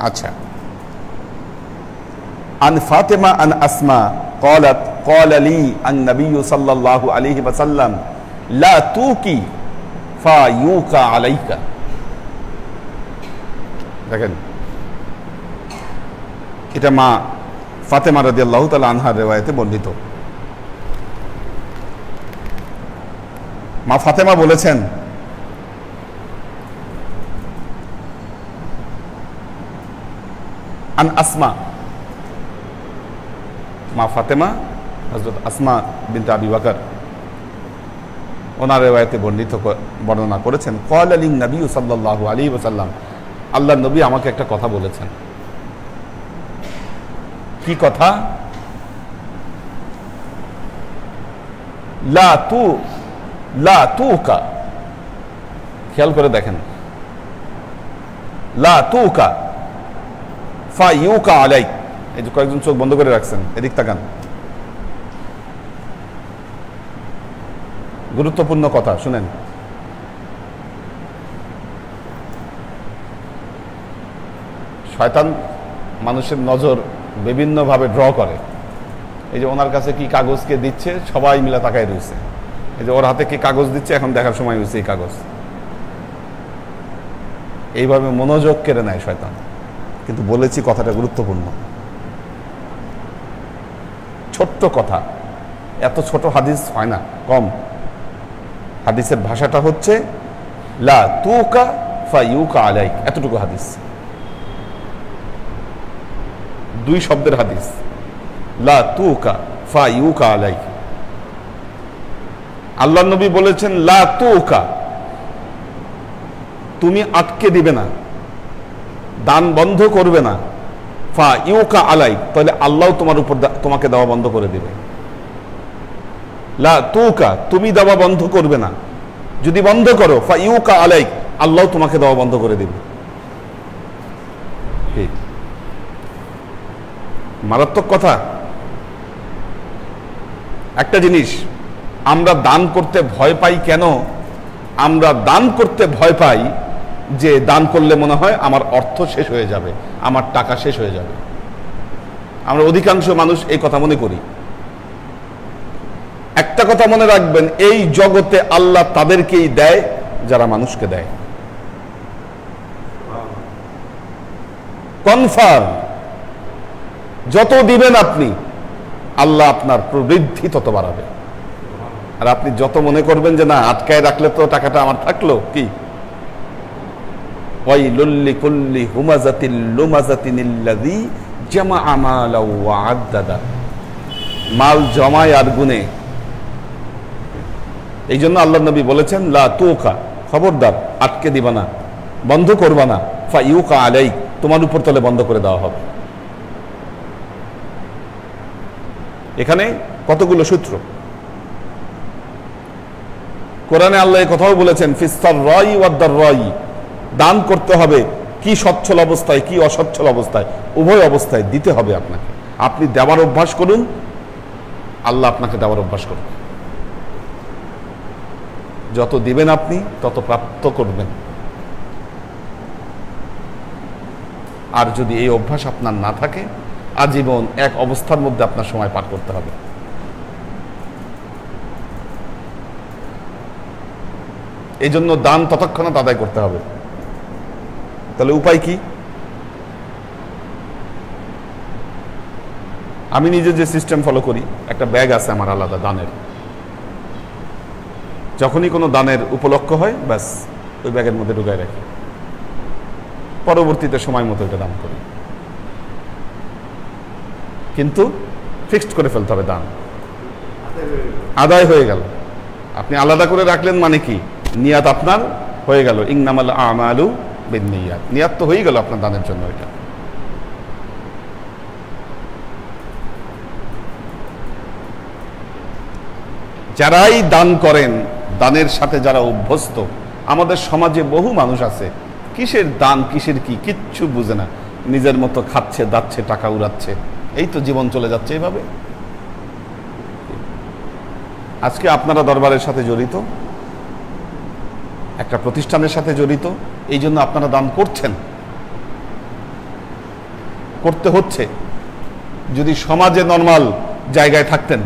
আচ্ছা, عن فاطمة عن أسماء قالت قال لي النبي صلى الله عليه وسلم لا توكي فيوكى عليك। দেখেন, এটা মা ফাতেমা রাদিয়াল্লাহু তাআলা আনহার রিওয়ায়াতে বর্ণিত। মা ফাতেমা বলেছেন, আন আসমা, মা ফাতেমা হযরত আসমা বিনতে আবি বকর ওনার রিওয়ায়াতে বর্ণনা করেছেন, ক্বালা লিন নবী সাল্লাল্লাহু আলাইহি ওয়াসাল্লাম, আল্লাহর নবী আমাকে একটা কথা বলেছেন। কি কথা? লা তুকা, খেয়াল করে দেখেন, লা তুকা ফায়ুকা আলাইক। এই যে কয়েকজন চোখ বন্ধ করে রাখছেন, এদিক তাকান, গুরুত্বপূর্ণ কথা শুনেন। শয়তান মানুষের নজর বিভিন্নভাবে ড্র করে। এই যে ওনার কাছে কি কাগজকে দিচ্ছে, সবাই মিলে তাকায় রয়েছে। এই যে ওর হাতে কি কাগজ দিচ্ছে, এখন দেখার সময় হয়েছে এই কাগজ। এইভাবে মনোযোগ কেড়ে নেয় শয়তান। কিন্তু বলেছি কথাটা গুরুত্বপূর্ণ, ছোট্ট কথা, এত ছোট হাদিস হয় না, কম। হাদিসের ভাষাটা হচ্ছে লা তুকা ফায়ুকা আলাইক, এতটুকু হাদিস, 2 শব্দের হাদিস, লা তুকা ফায়ুকা আলাইক। আল্লাহ নবী বলেছেন লা তুকা, তুমি আটকে দিবে না, দান বন্ধ করবে না, ফায়ুকা আলাইক, তাহলে আল্লাহ তোমার উপর তোমাকে দেওয়া বন্ধ করে দিবে। লা তুকা, তুমি দেওয়া বন্ধ করবে না, যদি বন্ধ করো ফায়ুকা আলাইক, আল্লাহ তোমাকে দেওয়া বন্ধ করে দিবে। ঠিক, মারাত্মক কথা। একটা জিনিস, আমরা দান করতে ভয় পাই কেন? আমরা দান করতে ভয় পাই যে দান করলে মনে হয় আমার অর্থ শেষ হয়ে যাবে, আমার টাকা শেষ হয়ে যাবে। আমরা অধিকাংশ মানুষ এই কথা মনে করি। একটা কথা মনে রাখবেন, এই জগতে আল্লাহ তাদেরকেই দেয় যারা মানুষকে দেয়। কনফার্ম, যত দিবেন আপনি আল্লাহ আপনার প্রবৃদ্ধি তত বাড়াবে। আর আপনি যত মনে করবেন যে না আটকায় রাখলে তো টাকাটা আমার থাকলো, কি ওয়াইলুল লিকুল্লি হুমাযাতিল লুমাযাতিনিল্লাযী জামাআ মালাও ওয়া আদ্দাদা, মাল জমায় আর গুনে। এই জন্য আল্লাহ নবী বলেছেন লা তুকা, খবরদার আটকে দিবা না, বন্ধ করবা না, ফাইউকা আলাইক, তোমার উপর তলে বন্ধ করে দেওয়া হবে। এখানে কতগুলো সূত্র। কোরআনে আল্লাহ কথাও বলেছেন ফিস্তার রাই ওয়াদ্দার রাই, দান করতে হবে কি সচ্ছল অবস্থায় কি অসচ্ছল অবস্থায়, উভয় অবস্থায় দিতে হবে আপনাকে। আপনি দেওয়ার অভ্যাস করুন, আল্লাহ আপনাকে দেওয়ার অভ্যাস করুন। যত দিবেন আপনি তত প্রাপ্ত করবেন। আর যদি এই অভ্যাস আপনার না থাকে, আজীবন এক অবস্থার মধ্যে আপনার সময় পার করতে হবে। এই জন্য দান তৎক্ষণাৎ আদায় করতে হবে। তাহলে উপায় কি? আমি নিজে যে সিস্টেম ফলো করি, একটা ব্যাগ আছে আমার আলাদা দানের। যখনই কোনো দানের উপলক্ষ হয় ব্যাস ওই ব্যাগের মধ্যে ঢুকায় রাখি, পরবর্তীতে সময় মতো এটা দান করি। কিন্তু ফিক্সড করে ফেলতে হবে, দান আদায় হয়ে গেল। আপনি আলাদা করে রাখলেন মানে কি, নিয়াত আপনার হয়ে গেল। ইন্নামাল আমালু বিন্নিয়াত, নিয়াত তো হয়ে গেল আপনার দানের জন্য। এটা যারাই দান করেন, দানের সাথে যারা অভ্যস্ত, আমাদের সমাজে বহু মানুষ আছে কিসের দান কিসের কি কিচ্ছু বুঝে না, নিজের মতো খাচ্ছে দাচ্ছে টাকা উড়াচ্ছে, এই তো জীবন চলে যাচ্ছে এইভাবে। আজকে আপনারা দরবারের সাথে জড়িত, একটা প্রতিষ্ঠানের সাথে জড়িত, এই জন্য আপনারা দান করছেন, করতে হচ্ছে। যদি সমাজে নর্মাল জায়গায় থাকতেন,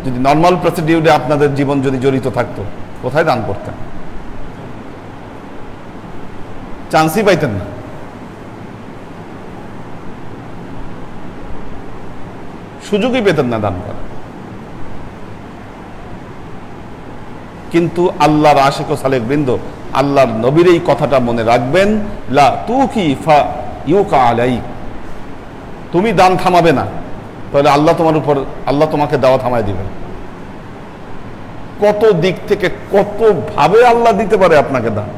যদি নর্মাল প্রসিডিউরে আপনাদের জীবন যদি জড়িত থাকতো, কোথায় দান করতেন? চান্সই পাইতেন না। সুযোগই পেতেন না দান করা। কিন্তু আল্লাহর আশিক ও সালেক বৃন্দ, আল্লাহর নবীর এই কথাটা মনে রাখবেন, লা তুকি ফা ইউকা আলাইক, তুমি দান থামাবে না, তাহলে আল্লাহ তোমার উপর, আল্লাহ তোমাকে দেওয়া থামায় দিবেন। কত দিক থেকে কত ভাবে আল্লাহ দিতে পারে আপনাকে দান।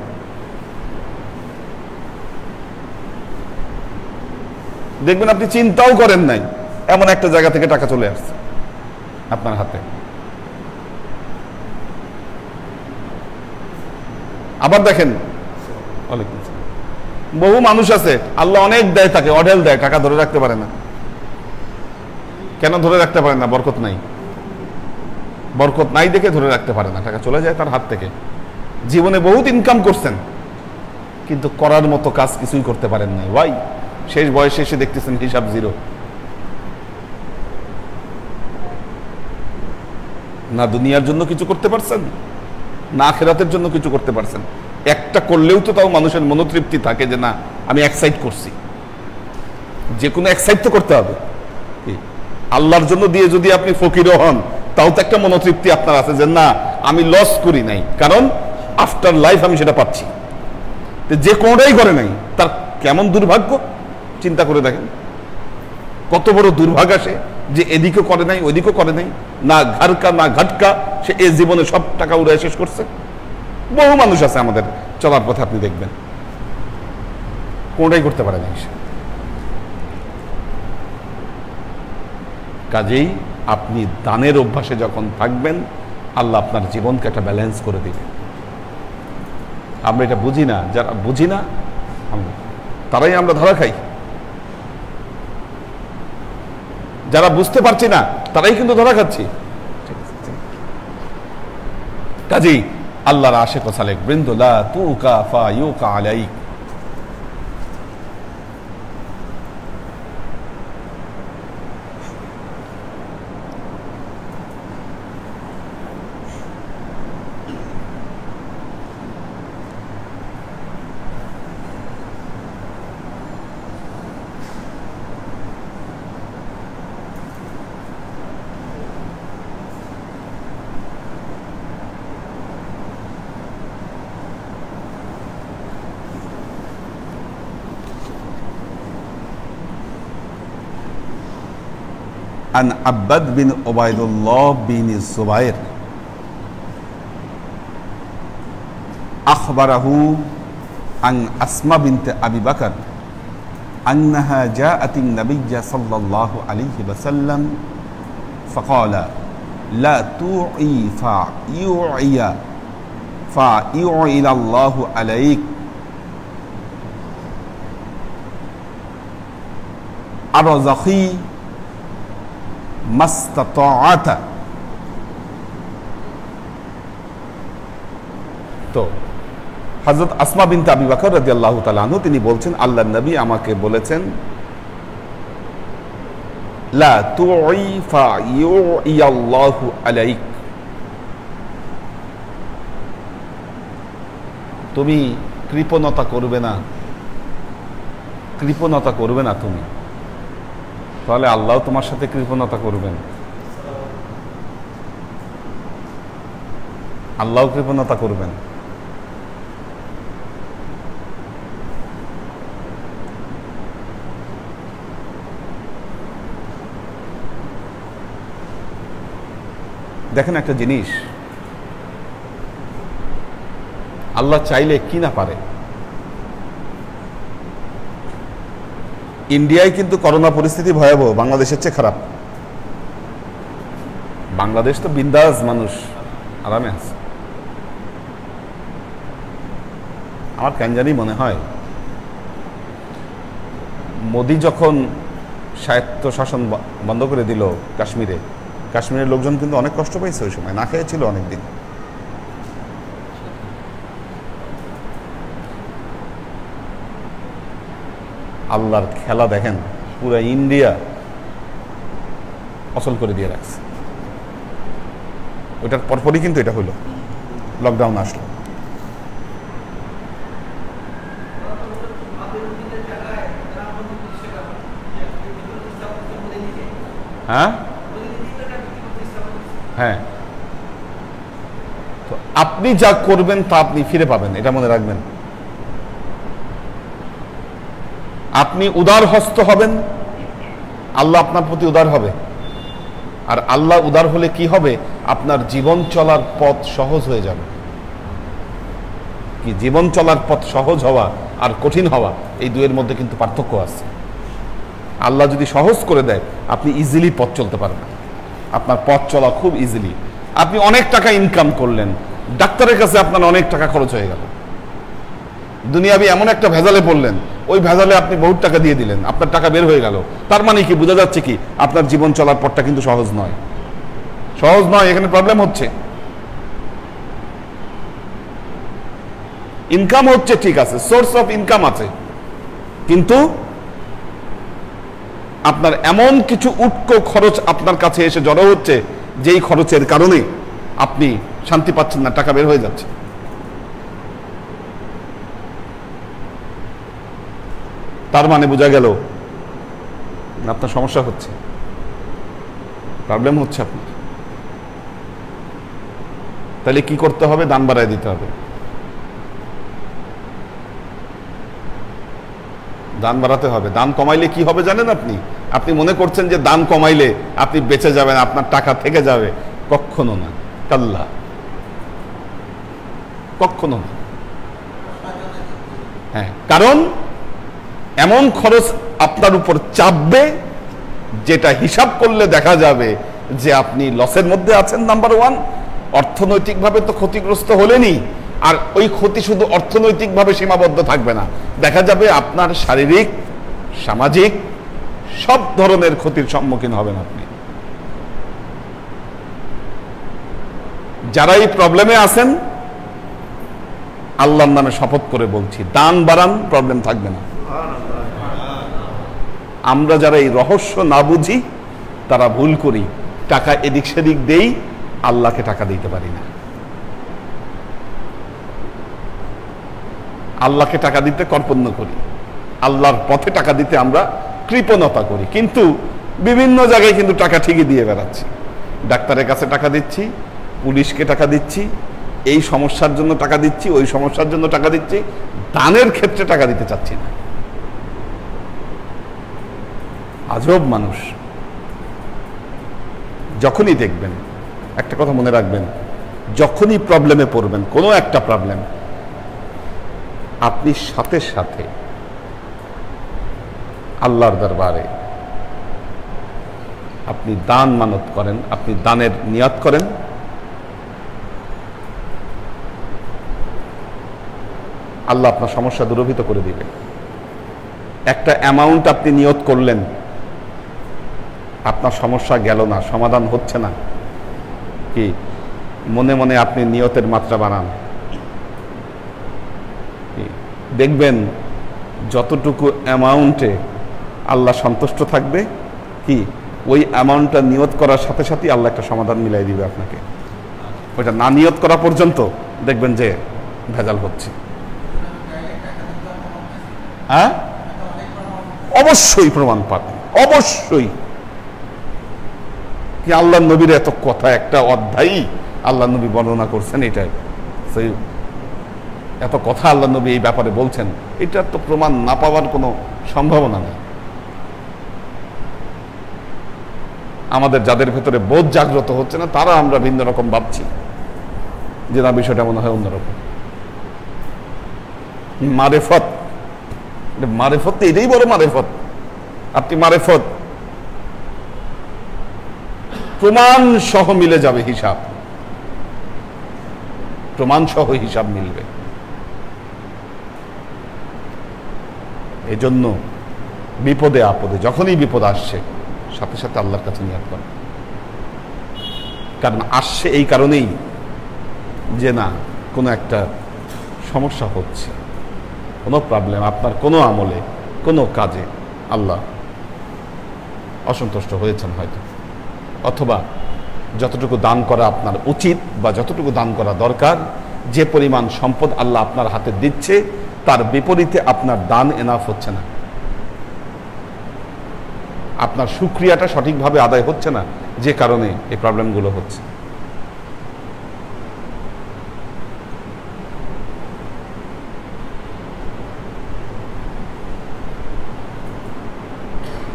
দেখবেন আপনি চিন্তাও করেন নাই, এমন একটা জায়গা থেকে টাকা চলে আসছে আপনার হাতে। আবার দেখেন বহু মানুষ আছে আল্লাহ অনেক দেয়, তাকে অঢেল দেয়, টাকা ধরে রাখতে পারে না। কেন ধরে রাখতে পারে না? বরকত নাই। বরকত নাই দেখে ধরে রাখতে পারে না, টাকা চলে যায় তার হাত থেকে। জীবনে বহুত ইনকাম করছেন কিন্তু করার মতো কাজ কিছুই করতে পারেন নাই। ওয়াই? শেষ বয়সে এসে দেখতেছেন হিসাব জিরো। না দুনিয়ার জন্য কিছু করতে পারছেন, না আখিরাতের জন্য কিছু করতে পারছেন। একটা করলেও তো তাও মানুষের মনোতৃপ্তি থাকে যে না আমি এক সাইড করছি। যে কোনো এক সাইড তো করতে হবে। আল্লাহর জন্য দিয়ে যদি আপনি ফকিরও হন, তাও তো একটা মনোতৃপ্তি আপনার আছে যে না আমি লস করি নাই, কারণ আফটার লাইফ আমি সেটা পাচ্ছি। যে কোনোটাই করে নাই তার কেমন দুর্ভাগ্য চিন্তা করে দেখেন। কত বড় দুর্ভাগ্য সে যে এদিকে করে নাই ওইদিকে করে নাই, না ঘাটকা না ঘাটকা, সে এই জীবনে সব টাকা উড়ায় শেষ করছে। বহু মানুষ আছে আমাদের চলার পথে, আপনি দেখবেন কোনটাই করতে পারে নাই সে। কাজেই আপনি দানের অভ্যাসে যখন থাকবেন, আল্লাহ আপনার জীবনকে একটা ব্যালেন্স করে দিবে। আমরা এটা বুঝি না, যারা বুঝি না তারাই আমরা ধরা খাই। যারা বুঝতে পারছি না তারাই কিন্তু ধরা খাচ্ছি। কাজেই আল্লাহর আশিক ও সালেক বৃন্দ, লা তুকা ফা ইউকা আলাইক, عن عبد بن عبيد الله بن الزبير أخبره عن أسماء بنت أبي بكر أنها جاءت النبي صلى الله عليه وسلم فقال لا توعي فيعي الله عليك أرزقي ما استطعت তো হযরত আসমা বিনতে আবি বকর রাদিয়াল্লাহু তাআলা আনহু তিনি বলছেন আল্লাহর নবী আমাকে বলেছেন লা তুই ফায়ুইয়াল্লাহু আলাইক তুমি কৃপণতা করবে না তুমি, তাহলে আল্লাহ তোমার সাথে কৃপণতা করবেন। আল্লাহ কৃপণতা করবেন। দেখেন একটা জিনিস, আল্লাহ চাইলে কি না পারে। ইন্ডিয়ায় কিন্তু করোনা পরিস্থিতি ভয়াবহ, বাংলাদেশের চেয়ে খারাপ। বাংলাদেশ তো বিন্দাস, মানুষ আরামে আছে। আমার কেন জানি মনে হয় মোদি যখন স্বায়ত্ত শাসন বন্ধ করে দিল কাশ্মীরের লোকজন কিন্তু অনেক কষ্ট পেয়েছে ওই সময়, না খেয়েছিল অনেকদিন। আল্লাহর খেলা দেখেন, পুরো ইন্ডিয়া অচল করে দিয়ে রাখছে। ওইটার পরপরই কিন্তু এটা হলো, লকডাউন আসলো। হ্যাঁ হ্যাঁ, তো আপনি যা করবেন তা আপনি ফিরে পাবেন, এটা মনে রাখবেন। আপনি উদার হস্ত হবেন, আল্লাহ আপনার প্রতি উদার হবে। আর আল্লাহ উদার হলে কি হবে? আপনার জীবন চলার পথ সহজ হয়ে যাবে। কি জীবন চলার পথ সহজ হওয়া আর কঠিন হওয়া, এই দুয়ের মধ্যে কিন্তু পার্থক্য আছে। আল্লাহ যদি সহজ করে দেয়, আপনি ইজিলি পথ চলতে পারবেন, আপনার পথ চলা খুব ইজিলি। আপনি অনেক টাকা ইনকাম করলেন, ডাক্তারের কাছে আপনার অনেক টাকা খরচ হয়ে গেল, দুনিয়াবি এমন একটা ভেজালে পড়লেন, ওই ভেজালে আপনি বহুত টাকা দিয়ে দিলেন, আপনার টাকা বের হয়ে গেল। তার মানে কি বোঝা যাচ্ছে কি? আপনার জীবন চলার পথটা কিন্তু সহজ নয়, এখানে প্রবলেম হচ্ছে। ইনকাম হচ্ছে ঠিক আছে, সোর্স অফ ইনকাম আছে, কিন্তু আপনার এমন কিছু উটকো খরচ আপনার কাছে এসে জড়ো হচ্ছে, যেই খরচের কারণে আপনি শান্তি পাচ্ছেন না, টাকা বের হয়ে যাচ্ছে। তার মানে বোঝা গেল আপনার সমস্যা হচ্ছে, প্রবলেম হচ্ছে আপনার। তাহলে কি করতে হবে? দান বাড়ায় দিতে হবে। দান বাড়াতে হবে। দান কমাইলে কি হবে জানেন? আপনি মনে করছেন যে দান কমাইলে আপনি বেঁচে যাবেন, আপনার টাকা থেকে যাবে। কখনো না, কাল্লা, কখনো না। হ্যাঁ, কারণ এমন খরচ আপনার উপর চাপবে যেটা হিসাব করলে দেখা যাবে যে আপনি লসের মধ্যে আছেন। নাম্বার ওয়ান, অর্থনৈতিকভাবে তো ক্ষতিগ্রস্ত হলেনই, আর ওই ক্ষতি শুধু অর্থনৈতিকভাবে সীমাবদ্ধ থাকবে না, দেখা যাবে আপনার শারীরিক, সামাজিক সব ধরনের ক্ষতির সম্মুখীন হবেন আপনি। যারা এই প্রবলেমে আছেন, আল্লাহর নামে শপথ করে বলছি, দান বাড়ান, প্রবলেম থাকবে না। আমরা যারা এই রহস্য না বুঝি তারা ভুল করি, টাকা এদিক সেদিক দেই, আল্লাহকে টাকা দিতে পারি না। আল্লাহকে টাকা দিতে কর্পণ্য করি, আল্লাহর পথে টাকা দিতে আমরা কৃপণতা করি। কিন্তু বিভিন্ন জায়গায় কিন্তু টাকা ঠিকই দিয়ে বেড়াচ্ছি। ডাক্তারের কাছে টাকা দিচ্ছি, পুলিশকে টাকা দিচ্ছি, এই সমস্যার জন্য টাকা দিচ্ছি, ওই সমস্যার জন্য টাকা দিচ্ছি, দানের ক্ষেত্রে টাকা দিতে চাচ্ছি না। আজব মানুষ। যখনই দেখবেন, একটা কথা মনে রাখবেন, যখনই প্রবলেমে পড়বেন, কোনো একটা প্রবলেম, আপনি সাথে সাথে আল্লাহর দরবারে আপনি দান মানত করেন, আপনি দানের নিয়ত করেন, আল্লাহ আপনার সমস্যা দূরীভূত করে দিবে। একটা অ্যামাউন্ট আপনি নিয়ত করলেন, আপনার সমস্যা গেল না, সমাধান হচ্ছে না, কি মনে মনে আপনি নিয়তের মাত্রা বাড়ান, দেখবেন যতটুকু অ্যামাউন্টে আল্লাহ সন্তুষ্ট থাকবে, কি ওই অ্যামাউন্টটা নিয়ত করার সাথে সাথে আল্লাহ একটা সমাধান মিলাই দিবে আপনাকে। ওইটা না নিয়ত করা পর্যন্ত দেখবেন যে ভেজাল হচ্ছে। হ্যাঁ, অবশ্যই প্রমাণ পাবেন, অবশ্যই। কি আল্লাহ নবীর এত কথা, একটা অধ্যায় আল্লাহ নবী বর্ণনা করছেন, এটাই সেই এত কথা আল্লাহ নবী এই ব্যাপারে বলছেন, এটার তো প্রমাণ না পাওয়ার কোনো সম্ভাবনা নেই। আমাদের যাদের ভেতরে বোধ জাগ্রত হচ্ছে না, তারা আমরা ভিন্ন রকম ভাবছি যে না, বিষয়টা মনে হয় অন্যরকম। মারেফত, মারেফত তো এটাই বড় মারেফত। আপনি মারেফত প্রমাণ সহ মিলে যাবে, হিসাব প্রমাণ সহ হিসাব মিলবে। এজন্য বিপদে আপদে যখনই বিপদ আসছে, সাথে সাথে আল্লাহর কাছে নিয়াত করেন। কারণ আসছে এই কারণেই যে না, কোনো একটা সমস্যা হচ্ছে, কোনো প্রবলেম, আপনার কোনো আমলে, কোনো কাজে আল্লাহ অসন্তুষ্ট হয়েছেন হয়তো, অথবা যতটুকু দান করা আপনার উচিত বা যতটুকু দান করা দরকার, যে পরিমাণ সম্পদ আল্লাহ আপনার হাতে দিচ্ছে, তার বিপরীতে আপনার দান এনাফ হচ্ছে না, আপনার শুকরিয়াটা সঠিকভাবে আদায় হচ্ছে না, যে কারণে এই প্রবলেমগুলো হচ্ছে।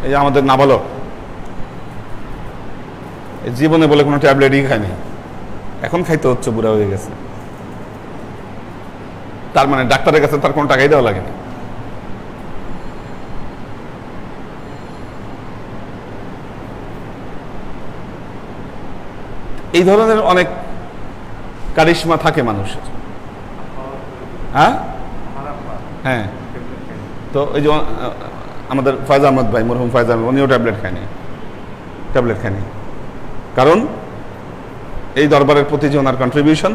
এই যে আমাদের নাবালক, জীবনে বলে কোনো ট্যাবলেটই খায়নি, এখন খাইতে হচ্ছে, বুড়া হয়ে গেছে। তার মানে ডাক্তারের কাছে তার কোনো টাকাই দেওয়া লাগেনি। এই ধরনের অনেক কারিশমা থাকে মানুষের। হ্যাঁ হ্যাঁ, তো এই যে আমাদের ফয়েজ আহমদ ভাই, মরহুম ফয়েজ আহমদ, উনিও ট্যাবলেট খায়নি, কারণ এই দরবারের প্রতি যে ওনার কন্ট্রিবিউশন,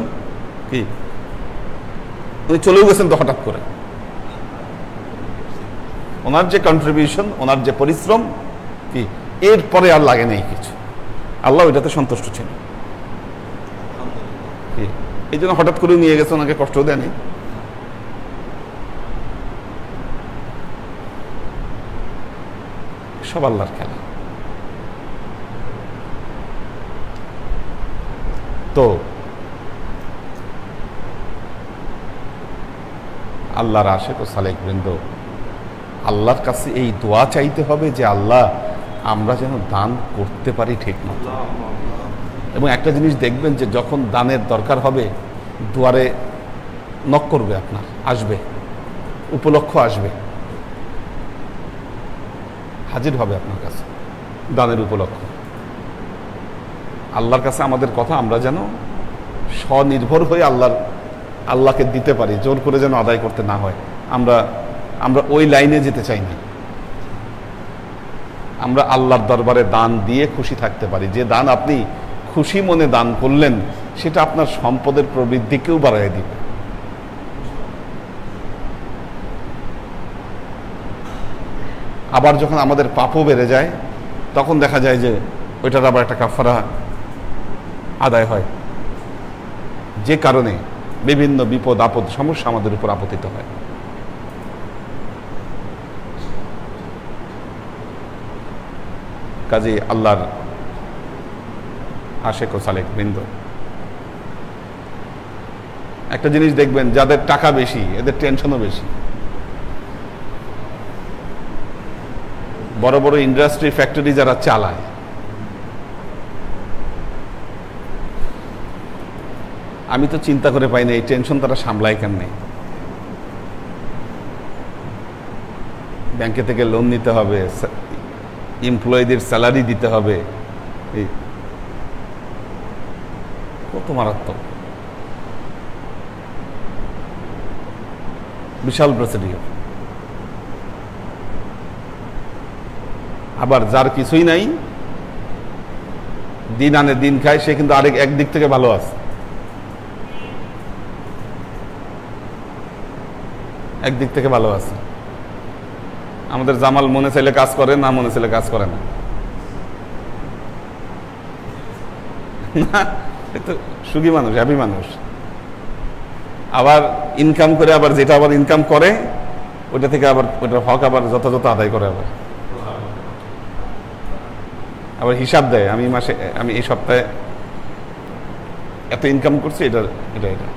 কি উনি চলেও গেছেন তো হঠাৎ করে, ওনার যে কন্ট্রিবিউশন, ওনার যে পরিশ্রম, কি এরপরে আর লাগে নেই কিছু, আল্লাহ ওইটাতে সন্তুষ্ট ছিল। এই জন্য হঠাৎ করে নিয়ে গেছে, ওনাকে কষ্টও দেয়নি। সব আল্লাহর খেলা। তো আল্লাহর আশিক ও সালেক বৃন্দ, আল্লাহর কাছে এই দোয়া চাইতে হবে যে আল্লাহ, আমরা যেন দান করতে পারি ঠিক মতো। এবং একটা জিনিস দেখবেন যে যখন দানের দরকার হবে, দুয়ারে নক করবে, আপনার আসবে, উপলক্ষ আসবে, হাজির হবে আপনার কাছে দানের উপলক্ষ। আল্লাহর কাছে আমাদের কথা, আমরা যেন স্বনির্ভর হয়ে আল্লাহকে দিতে পারি, জোর করে যেন আদায় করতে না হয়। আমরা ওই লাইনে যেতে চাই না। আমরা আল্লাহর দরবারে দান দিয়ে খুশি থাকতে পারি। যে দান আপনি খুশি মনে দান করলেন, সেটা আপনার সম্পদের প্রবৃদ্ধিকেও বাড়ায় দিবে। আবার যখন আমাদের পাপও বেড়ে যায়, তখন দেখা যায় যে ওইটার আবার একটা কাফারা আদায় হয়, যে কারণে বিভিন্ন বিপদ আপদ সমস্যা আমাদের উপর আপতিত হয়। কাজে আল্লাহর আশিক ও সালেক বৃন্দ, একটা জিনিস দেখবেন, যাদের টাকা বেশি এদের টেনশনও বেশি। বড় বড় ইন্ডাস্ট্রি, ফ্যাক্টরি যারা চালায়, আমি তো চিন্তা করে পাই না এই টেনশন তারা সামলায় কেমনে। ব্যাংকে থেকে লোন নিতে হবে, এমপ্লয়ীদের স্যালারি দিতে হবে, এই কত মারাত্মক, বিশাল প্রসিডিওর। আবার যার কিছুই নাই, দিন আনে দিন খায়, সে কিন্তু আরেক একদিক থেকে ভালো আছে, একদিক থেকে ভালো আছে। আমাদের জামাল মনে চাইলে কাজ করে, না মনে চাইলে কাজ করে না, তো সুখী মানুষ, হ্যাপি মানুষ। আবার ইনকাম করে, আবার যেটা আবার ইনকাম করে ওইটা থেকে আবার ওইটার হক আবার যথাযথ আদায় করে, আবার হিসাব দেয়, আমি এই সপ্তাহে এত ইনকাম করছি, এটা এটা এটা।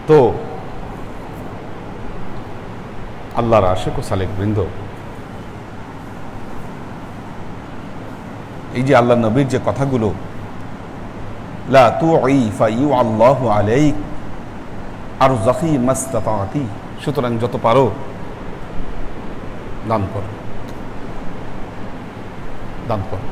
তো আল্লাহর আশিক ও সালেক বৃন্দ, এই যে আল্লাহ নবীর যে কথাগুলো, লা তুই ফাইউ আল্লাহু আলাইক আরযাকি মাসতাতাতি, সুতরাং যত পারো দান করো, দান করো।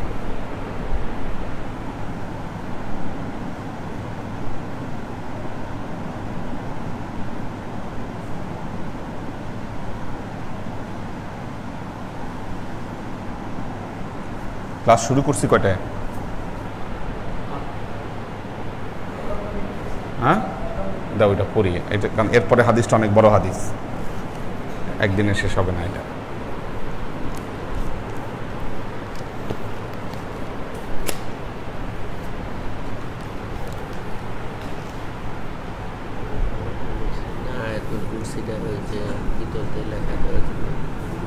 ক্লাস শুরু করছি কয়টায়? হ্যাঁ, দাও এটা পড়ি, এটা কারণ এরপরে হাদিসটা অনেক বড় হাদিস, একদিনে শেষ হবে না এটা।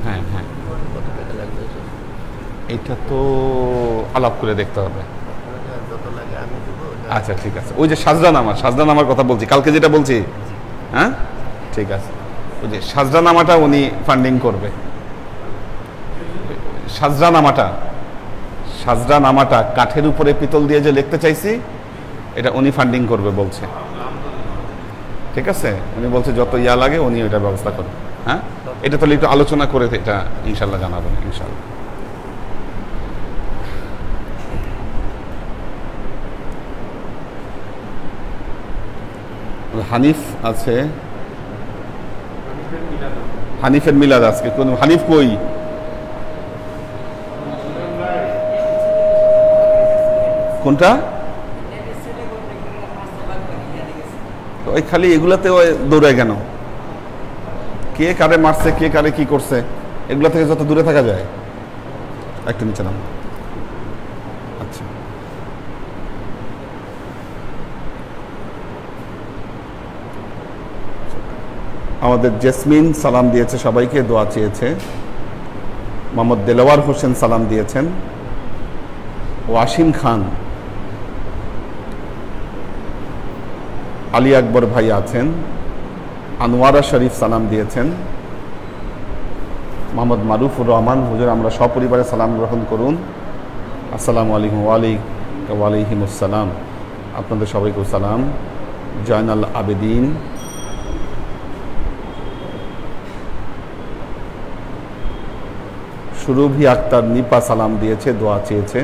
হ্যাঁ হ্যাঁ, এটা তো আলাপ করে দেখতে হবে। আচ্ছা ঠিক আছে, ওই যে সাজদানামার কথা বলছি, কালকে যেটা বলছি, হ্যাঁ ঠিক আছে, ওই যে সাজদানামাটা উনি ফান্ডিং করবে। সাজদানামাটা কাঠের উপরে পিতল দিয়ে যে লিখতে চাইছি, এটা উনি ফান্ডিং করবে বলছে, ঠিক আছে। উনি বলছে যত ইয়া লাগে উনি ওইটার ব্যবস্থা করবে। হ্যাঁ, এটা তাহলে একটু আলোচনা করে এটা ইনশাল্লাহ জানাবেন, ইনশাল্লাহ। হানিফ আছে, হানিফের মিলাদ আজকে। কোন হানিফ? কই কোনটা? ওই খালি এগুলাতে দৌড়ায় কেন? কে কারে মারছে, কে কারে কি করছে, এগুলা থেকে যত দূরে থাকা যায়। একটু নিচে নাম। আচ্ছা, আমাদের জেসমিন সালাম দিয়েছে, সবাইকে দোয়া চেয়েছে। মোহাম্মদ দেলাওয়ার হোসেন সালাম দিয়েছেন। ওয়াসিম খান, আলী আকবর ভাই আছেন। আনোয়ারা শরীফ সালাম দিয়েছেন। মোহাম্মদ মারুফুর রহমান, হুজুর আমরা সপরিবারে সালাম গ্রহণ করুন। আসসালামু আলাইকুম। ওয়ালাইকুম আসসালাম, আপনাদের সবাইকে সালাম। জয়নাল আবেদিন, সুরভি আক্তার নিপা সালাম দিয়েছে, দোয়া চেয়েছে।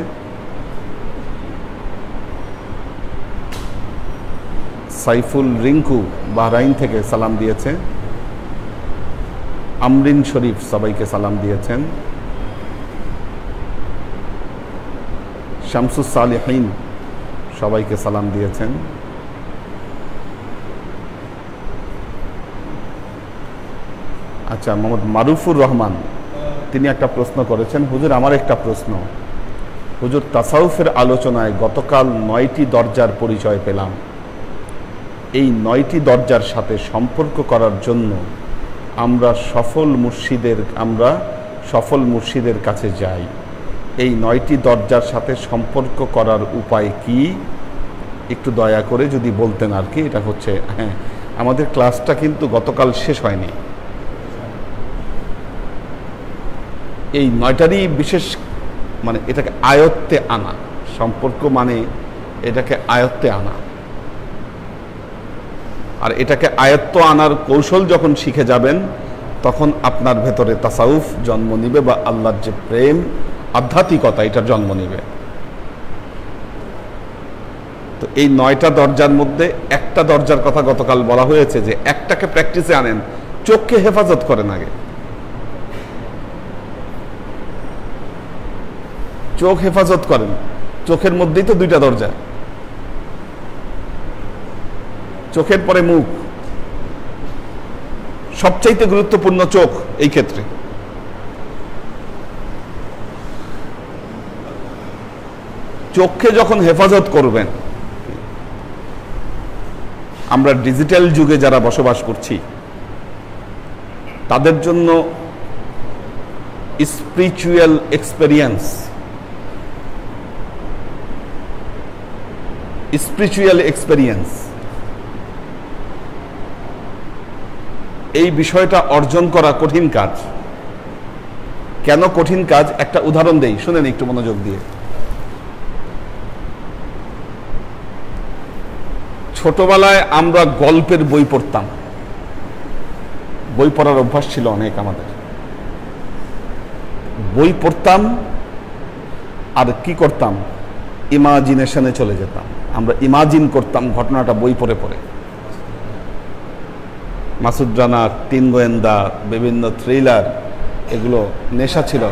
সাইফুল রিঙ্কু বাহরাইন থেকে সালাম দিয়েছে। আমরিন শরীফ সবাইকে সালাম দিয়েছেন। শামসুস সালেহীন সবাইকে সালাম দিয়েছেন। আচ্ছা, মোহাম্মদ মারুফুর রহমান তিনি একটা প্রশ্ন করেছেন, হুজুর আমার একটা প্রশ্ন, হুজুর তাসাউফের আলোচনায় গতকাল 9টি দরজার পরিচয় পেলাম। এই 9টি দরজার সাথে সম্পর্ক করার জন্য আমরা সফল মুর্শিদের কাছে যাই। এই 9টি দরজার সাথে সম্পর্ক করার উপায় কি একটু দয়া করে যদি বলতেন আর কি। এটা হচ্ছে, হ্যাঁ, আমাদের ক্লাসটা কিন্তু গতকাল শেষ হয়নি। এই 9টারই বিশেষ মানে এটাকে আয়ত্তে আনা, সম্পর্ক মানে এটাকে আয়ত্তে আনা। আর এটাকে আয়ত্ত আনার কৌশল যখন শিখে যাবেন তখন আপনার ভেতরে তাসাউফ জন্ম নিবে, বা আল্লাহর যে প্রেম, আধ্যাত্মিকতা, এটা জন্ম নিবে। তো এই 9টা দরজার মধ্যে একটা দরজার কথা গতকাল বলা হয়েছে যে একটাকে প্র্যাকটিসে আনেন, চোখকে হেফাজত করেন আগে। চোখ হেফাজত করেন, চোখের মধ্যেই তো 2টা দরজা, চোখের পরে মুখ, সবচাইতে গুরুত্বপূর্ণ চোখ এই ক্ষেত্রে। চোখকে যখন হেফাজত করবেন, আমরা ডিজিটাল যুগে যারা বসবাস করছি তাদের জন্য স্পিরিচুয়াল এক্সপেরিয়েন্স, এই বিষয়টা অর্জন করা কঠিন কাজ। কেন কঠিন কাজ? একটা উদাহরণ দেই, শুনেন একটু মনোযোগ দিয়ে। ছোটবেলায় আমরা গল্পের বই পড়তাম, বই পড়ার অভ্যাস ছিল অনেক আমাদের। বই পড়তাম আর কি করতাম? ইমাজিনেশনে চলে যেতাম, আমরা ইমাজিন করতাম ঘটনাটা বই পড়ে পড়ে। মাসুদ রানা, 3 গোয়েন্দা, বিভিন্ন থ্রিলার, এগুলো নেশা ছিল।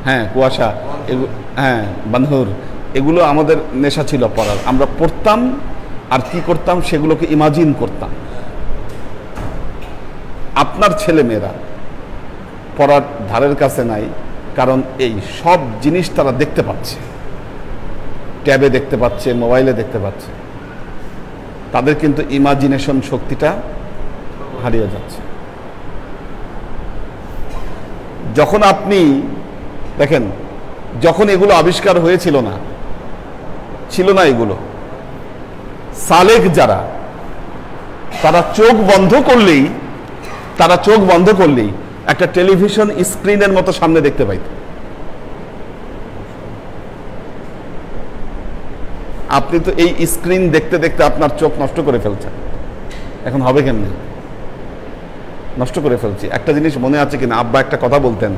হ্যাঁ, কুয়াশা, হ্যাঁ, বানহুর, এগুলো আমাদের নেশা ছিল পড়ার। আমরা পড়তাম আর কি করতাম? সেগুলোকে ইমাজিন করতাম। আপনার ছেলেমেয়েরা পড়ার ধারের কাছে নাই, কারণ এই সব জিনিস তারা দেখতে পাচ্ছে, ট্যাবে দেখতে পাচ্ছে, মোবাইলে দেখতে পাচ্ছে। তাদের কিন্তু ইমাজিনেশন শক্তিটা হারিয়ে যাচ্ছে। যখন আপনি দেখেন, যখন এগুলো আবিষ্কার হয়েছিল না, ছিল না এগুলো, সালেক যারা, তারা চোখ বন্ধ করলেই একটা টেলিভিশন স্ক্রিনের মতো সামনে দেখতে পাইত। আপনি তো এই স্ক্রিন দেখতে দেখতে আপনার চোখ নষ্ট করে ফেলছেন। এখন হবে কেমনে? নষ্ট করে ফেলছি। একটা জিনিস মনে আছে কিনা, আব্বা একটা কথা বলতেন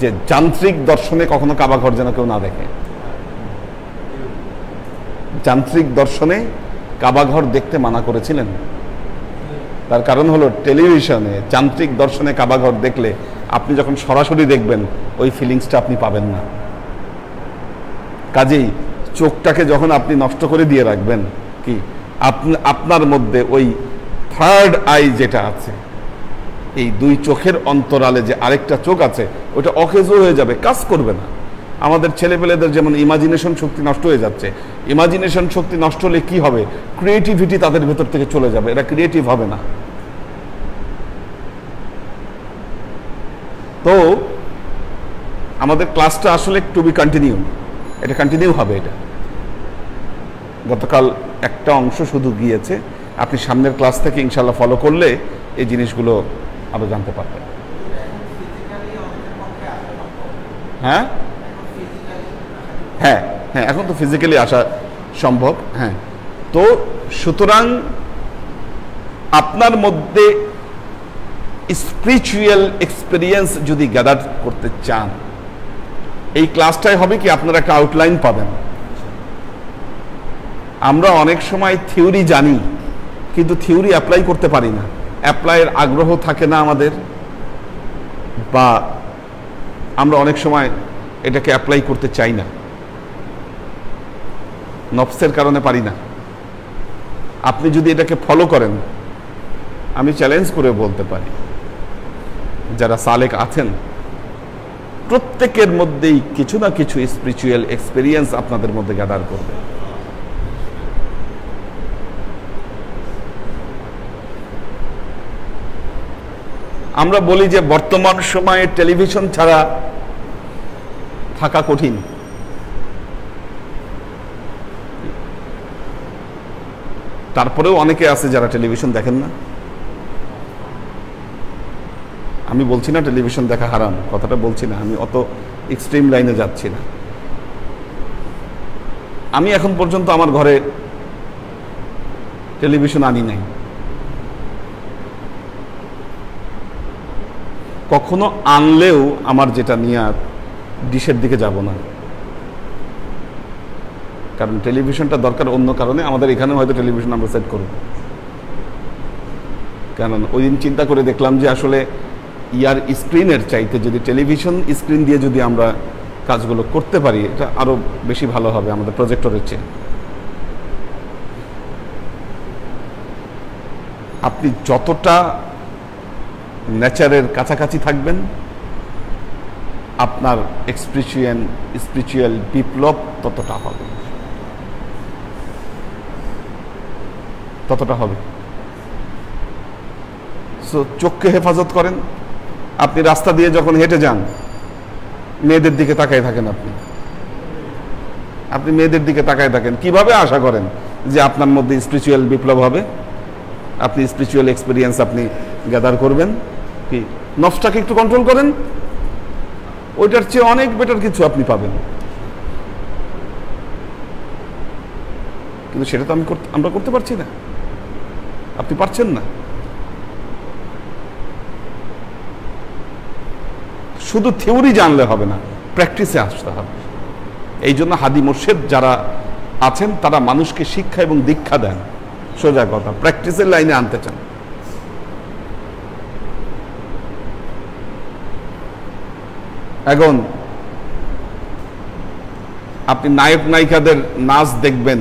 যে যান্ত্রিক দর্শনে কখনো কাবা ঘর যেন কেউ না দেখে। যান্ত্রিক দর্শনে কাবা ঘর দেখতে মানা করেছিলেন। তার কারণ হলো টেলিভিশনে যান্ত্রিক দর্শনে কাবা ঘর দেখলে আপনি যখন সরাসরি দেখবেন ওই ফিলিংসটা আপনি পাবেন না। কাজেই চোখটাকে যখন আপনি নষ্ট করে দিয়ে রাখবেন, কি আপনার মধ্যে ওই থার্ড আই যেটা আছে, এই 2 চোখের অন্তরালে যে আরেকটা চোখ আছে, ওটা অকেজ হয়ে যাবে, কাজ করবে না। আমাদের ছেলেপেলেদের যেমন ইমাজিনেশন শক্তি নষ্ট হয়ে যাচ্ছে, ইমাজিনেশন শক্তি নষ্ট হলে কি হবে? ক্রিয়েটিভিটি তাদের ভেতর থেকে চলে যাবে, এরা ক্রিয়েটিভ হবে না। তো আমাদের ক্লাসটা আসলে টু বি কন্টিনিউ, এটা কন্টিনিউ হবে। এটা গতকাল একটা অংশ শুধু গিয়েছে, আপনি সামনের ক্লাস থেকে ইনশাল্লাহ ফলো করলে এই জিনিসগুলো আরো জানতে পারবেন। হ্যাঁ হ্যাঁ হ্যাঁ, এখন তো ফিজিক্যালি আসা সম্ভব। হ্যাঁ, তো সুতরাং আপনার মধ্যে স্পিরিচুয়াল এক্সপেরিয়েন্স যদি গ্যাদার করতে চান, এই ক্লাসটাই হবে কি আপনারা একটা আউটলাইন পাবেন। আমরা অনেক সময় থিওরি জানি, কিন্তু থিওরি অ্যাপ্লাই করতে পারি না, অ্যাপ্লাইয়ের আগ্রহ থাকে না আমাদের, বা আমরা অনেক সময় এটাকে অ্যাপ্লাই করতে চাই না, নফসের কারণে পারি না। আপনি যদি এটাকে ফলো করেন, আমি চ্যালেঞ্জ করে বলতে পারি যারা সালেক আছেন প্রত্যেকের মধ্যেই কিছু না কিছু স্পিরিচুয়াল এক্সপেরিয়েন্স আপনাদের মধ্যে গ্যাদার করবে। আমরা বলি যে বর্তমান সময়ে টেলিভিশন ছাড়া থাকা কঠিন। তারপরেও অনেকে আছে যারা টেলিভিশন দেখেন না। আমি বলছি না টেলিভিশন দেখা হারাম, কথাটা বলছি না, আমি অত এক্সট্রিম লাইনে যাচ্ছি না। আমি এখন পর্যন্ত আমার ঘরে টেলিভিশন আনি নাই, কখনো আনলেও আমার যেটা নিয়ে ডিশের দিকে যাব না, কারণ টেলিভিশনটা দরকার অন্য কারণে। আমাদের এখানে হয়তো টেলিভিশন আমরা সেট করব, কারণ ওই দিন চিন্তা করে দেখলাম যে আসলে ইয়ার স্ক্রিনের চাইতে যদি টেলিভিশন স্ক্রিন দিয়ে যদি আমরা কাজগুলো করতে পারি, এটা আরো বেশি ভালো হবে আমাদের প্রজেক্টরের চেয়ে। আপনি যতটা নেচারের কাছাকাছি থাকবেন, আপনার স্পিরিচুয়াল বিপ্লব ততটা হবে, ততটা হবে। সো চোখকে হেফাজত করেন। আপনি রাস্তা দিয়ে যখন হেঁটে যান, মেয়েদের দিকে তাকায় থাকেন, আপনি মেয়েদের দিকে তাকায় থাকেন, কিভাবে আশা করেন যে আপনার মধ্যে স্পিরিচুয়াল বিপ্লব হবে, আপনি স্পিরিচুয়াল এক্সপিরিয়েন্স আপনি গ্যাদার করবেন? কি নফসটাকে একটু কন্ট্রোল করেন, ওইটার চেয়ে অনেক বেটার কিছু আপনি পাবেন। কিন্তু সেটা তো আমরা করতে পারছি না, আপনি পারছেন না। শুধু থিওরি জানলে হবে না, প্র্যাকটিসে আসতে হবে। এই জন্য হাদি মোর্শেদ যারা আছেন তারা মানুষকে শিক্ষা এবং দীক্ষা দেন, সোজা কথা, প্র্যাকটিসের লাইনে আনতে চান। এখন আপনি নায়ক নায়িকাদের নাচ দেখবেন,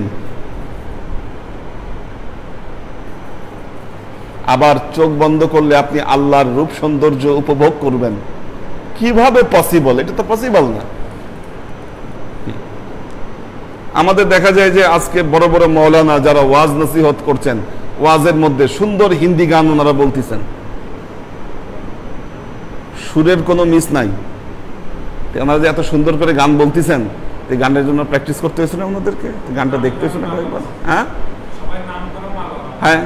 আবার চোখ বন্ধ করলে আপনি আল্লাহর রূপ সৌন্দর্য উপভোগ করবেন। কিভাবে পসিবল? এটা তো পসিবল না। আমাদের দেখা যায় যে আজকে বড় বড় মৌলানা যারা ওয়াজ নসিহত করছেন, ওয়াজের মধ্যে সুন্দর হিন্দি গান ওনারা বলতেছেন, সুরের কোনো মিস নাই। ওনারা যে এত সুন্দর করে গান বলতেছেন, এই গানের জন্য প্র্যাকটিস করতে হয়েছে না ওনাদেরকে? গানটা দেখতে হয়েছে না কয়েকবার? হ্যাঁ হ্যাঁ,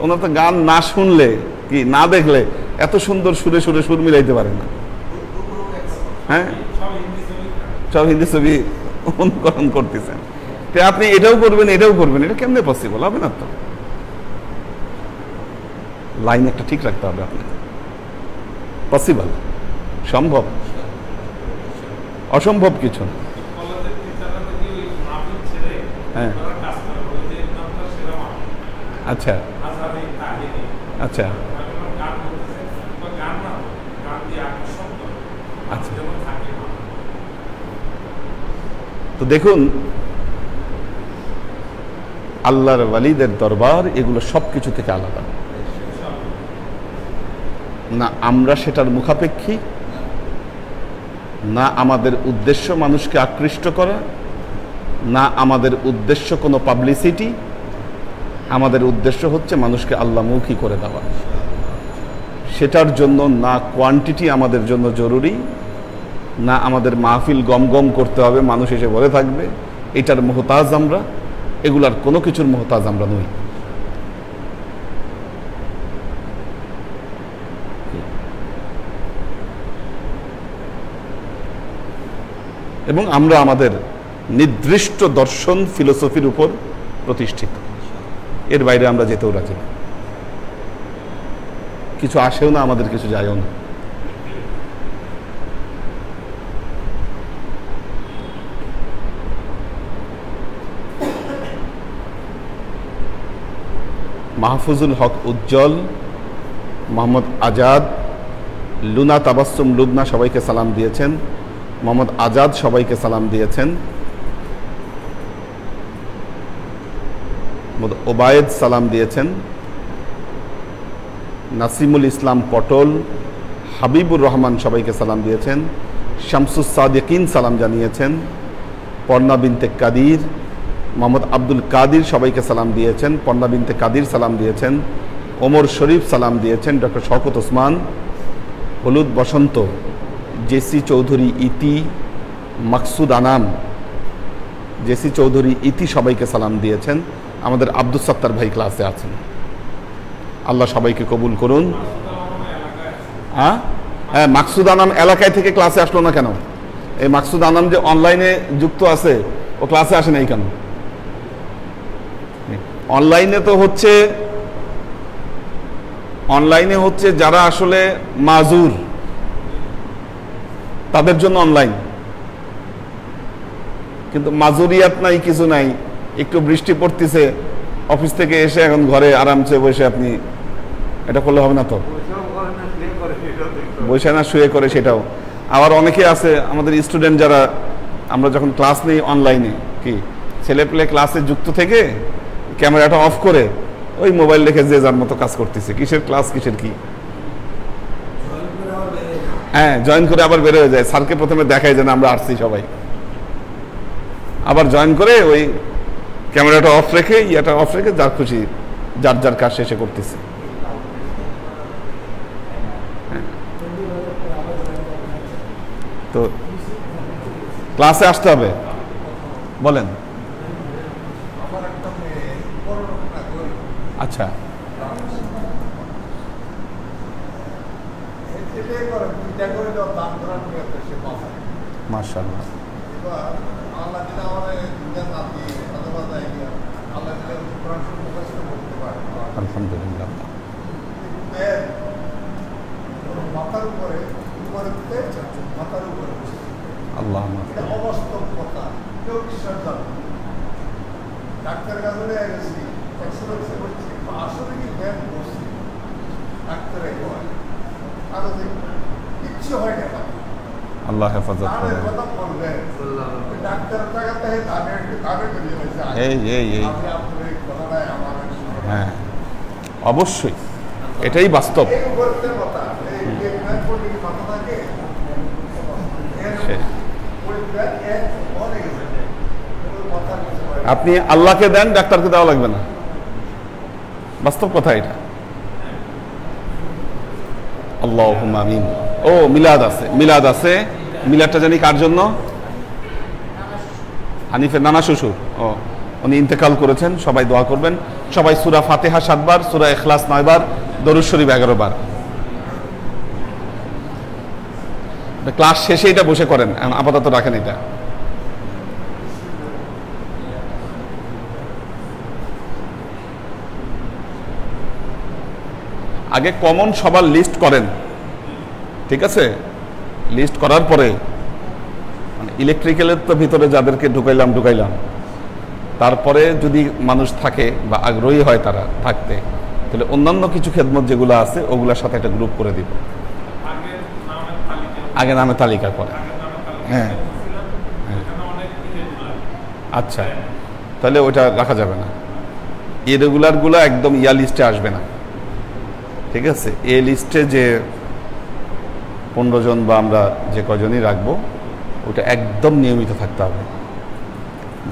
ওনার তো গান না শুনলে কি না দেখলে এত সুন্দর সুরে সুরে সুর মিলাইতে পারে না। হ্যাঁ, সব হিন্দি ছবি অনুকরণ করতেছেন। আপনি এটাও করবেন এটাও করবেন, এটা কেমনে পসিবল হবে না তো? লাইন একটা ঠিক রাখতে হবে আপনাকে। পসিবল, সম্ভব, অসম্ভব কিছু না। হ্যাঁ, আচ্ছা আচ্ছা আচ্ছা। তো দেখুন, আল্লাহর ওয়ালিদের দরবার এগুলো সবকিছু থেকে আলাদা না। আমরা সেটার মুখাপেক্ষী না, আমাদের উদ্দেশ্য মানুষকে আকৃষ্ট করা না, আমাদের উদ্দেশ্য কোনো পাবলিসিটি। আমাদের উদ্দেশ্য হচ্ছে মানুষকে আল্লাহমুখী করে দেওয়া। সেটার জন্য না কোয়ান্টিটি আমাদের জন্য জরুরি, না আমাদের মাহফিল গম গম করতে হবে, মানুষ এসে বলে থাকবে। এটার মোহতাজ আমরা, এগুলার কোনো কিছুর মোহতাজ আমরা নই। এবং আমরা আমাদের নির্দিষ্ট দর্শন ফিলোসফির উপর প্রতিষ্ঠিত, এর বাইরে আমরা যেতেও রাজি না। কিছু আসেও না, আমাদের কিছু যায়ও না। মাহফুজুল হক উজ্জ্বল, মোহাম্মদ আজাদ, লুনা তাবাসসুম লুবনা সবাইকে সালাম দিয়েছেন। মোহাম্মদ আজাদ সবাইকে সালাম দিয়েছেন। ওবায়েদ সালাম দিয়েছেন। নাসিমুল ইসলাম পটল, হাবিবুর রহমান সবাইকে সালাম দিয়েছেন। শামসুস সাদিকিন সালাম জানিয়েছেন। পর্ণা বিনতে কাদির, মোহাম্মদ আব্দুল কাদির সবাইকে সালাম দিয়েছেন। পর্ণা বিনতে কাদির সালাম দিয়েছেন। ওমর শরীফ সালাম দিয়েছেন। ডক্টর শওকত ওসমান, হলুদ বসন্ত, জেসি চৌধুরী ইতি, মাকসুদ আনাম, জেসি চৌধুরী ইতি সবাইকে সালাম দিয়েছেন। আমাদের আব্দুল সত্তার ভাই ক্লাসে আছেন। আল্লাহ সবাইকে কবুল করুন। হ্যাঁ হ্যাঁ, মাকসুদ আনাম এলাকায় থেকে ক্লাসে আসলো না কেন? এই মাকসুদ আনাম যে অনলাইনে যুক্ত আছে, ও ক্লাসে আসে নাই কেন? অনলাইনে হচ্ছে যারা আসলে মাজুর, তাদের জন্য অনলাইন। কিন্তু মাজুরিয়াত নাই, কিছু নাই, একটু বৃষ্টি পড়তেছে, অফিস থেকে এসে এখন ঘরে আরামসে বসে আপনি এটা করলে হবে না তো, বসে না শুয়ে করে সেটাও। আবার অনেকে আছে আমাদের স্টুডেন্ট যারা, আমরা যখন ক্লাস নিই অনলাইনে, কি ছেলে পেলে ক্লাসে যুক্ত থেকে ক্যামেরাটা অফ করে ওই মোবাইল রেখে যে যার মতো কাজ করতেছে, কিসের ক্লাস কিসের কি। হ্যাঁ, জয়েন করে আবার বের হয়ে যায়, স্যারকে প্রথমে দেখায় যে না আমরা আসছি সবাই, আবার জয়েন করে ওই ক্যামেরাটা অফ রেখে ইয়াটা অফ রেখে যার খুশি যার যার কাজ শেষে করতেছে। তো ক্লাসে আসতে হবে। বলেন। আচ্ছা, মাশাআল্লাহ, আলহামদুলিল্লাহ। মাথার উপরে মাথার উপরে আল্লাহ, অবাস্তব কথা, কেউ বিশ্বাস জানে। ডাক্তার কাছে গেছি, এক্সরে করছি, আসলে কি জ্ঞান বসছি, ডাক্তারে কয় আর কিচ্ছু হয় না। আল্লাহ হেফাজত করে। কথা বলবেন ডাক্তার টাকাতে আমি একটু কানে বেরিয়ে গেছি। হ্যাঁ, অবশ্যই এটাই বাস্তব। আপনি আল্লাহকে দেন, ডাক্তারকে দেওয়া লাগবে না, বাস্তব কথা এটা। আল্লাহুম্মা আমিন। ও মিলাদ আছে, মিলাদ আছে। মিলাদটা জানি কার জন্য? হানিফের নানা শ্বশুর, ও উনি ইন্তেকাল করেছেন, সবাই দোয়া করবেন। সবাই সূরা ফাতিহা 7 বার, সূরা ইখলাস 9 বার, দরুদ শরীফ 11 বার। ক্লাস শেষে এটা বসে করেন, আপাতত রাখেন এটা। আগে কমন সবার লিস্ট করেন, ঠিক আছে? লিস্ট করার পরে মানে ইলেকট্রিক্যালের তো ভিতরে যাদেরকে ঢুকাইলাম, তারপরে যদি মানুষ থাকে বা আগ্রহী হয় তারা থাকতে, তাহলে অন্যান্য কিছু খেদমত যেগুলো আছে ওগুলোর সাথে একটা গ্রুপ করে দিব। আগে নামে তালিকা করে। হ্যাঁ, আচ্ছা, তাহলে ওইটা রাখা যাবে না। ইরেগুলারগুলো একদম লিস্টে আসবে না, ঠিক আছে? এ লিস্টে যে 15 জন বা আমরা যে কজনই রাখবো, ওটা একদম নিয়মিত থাকতে হবে।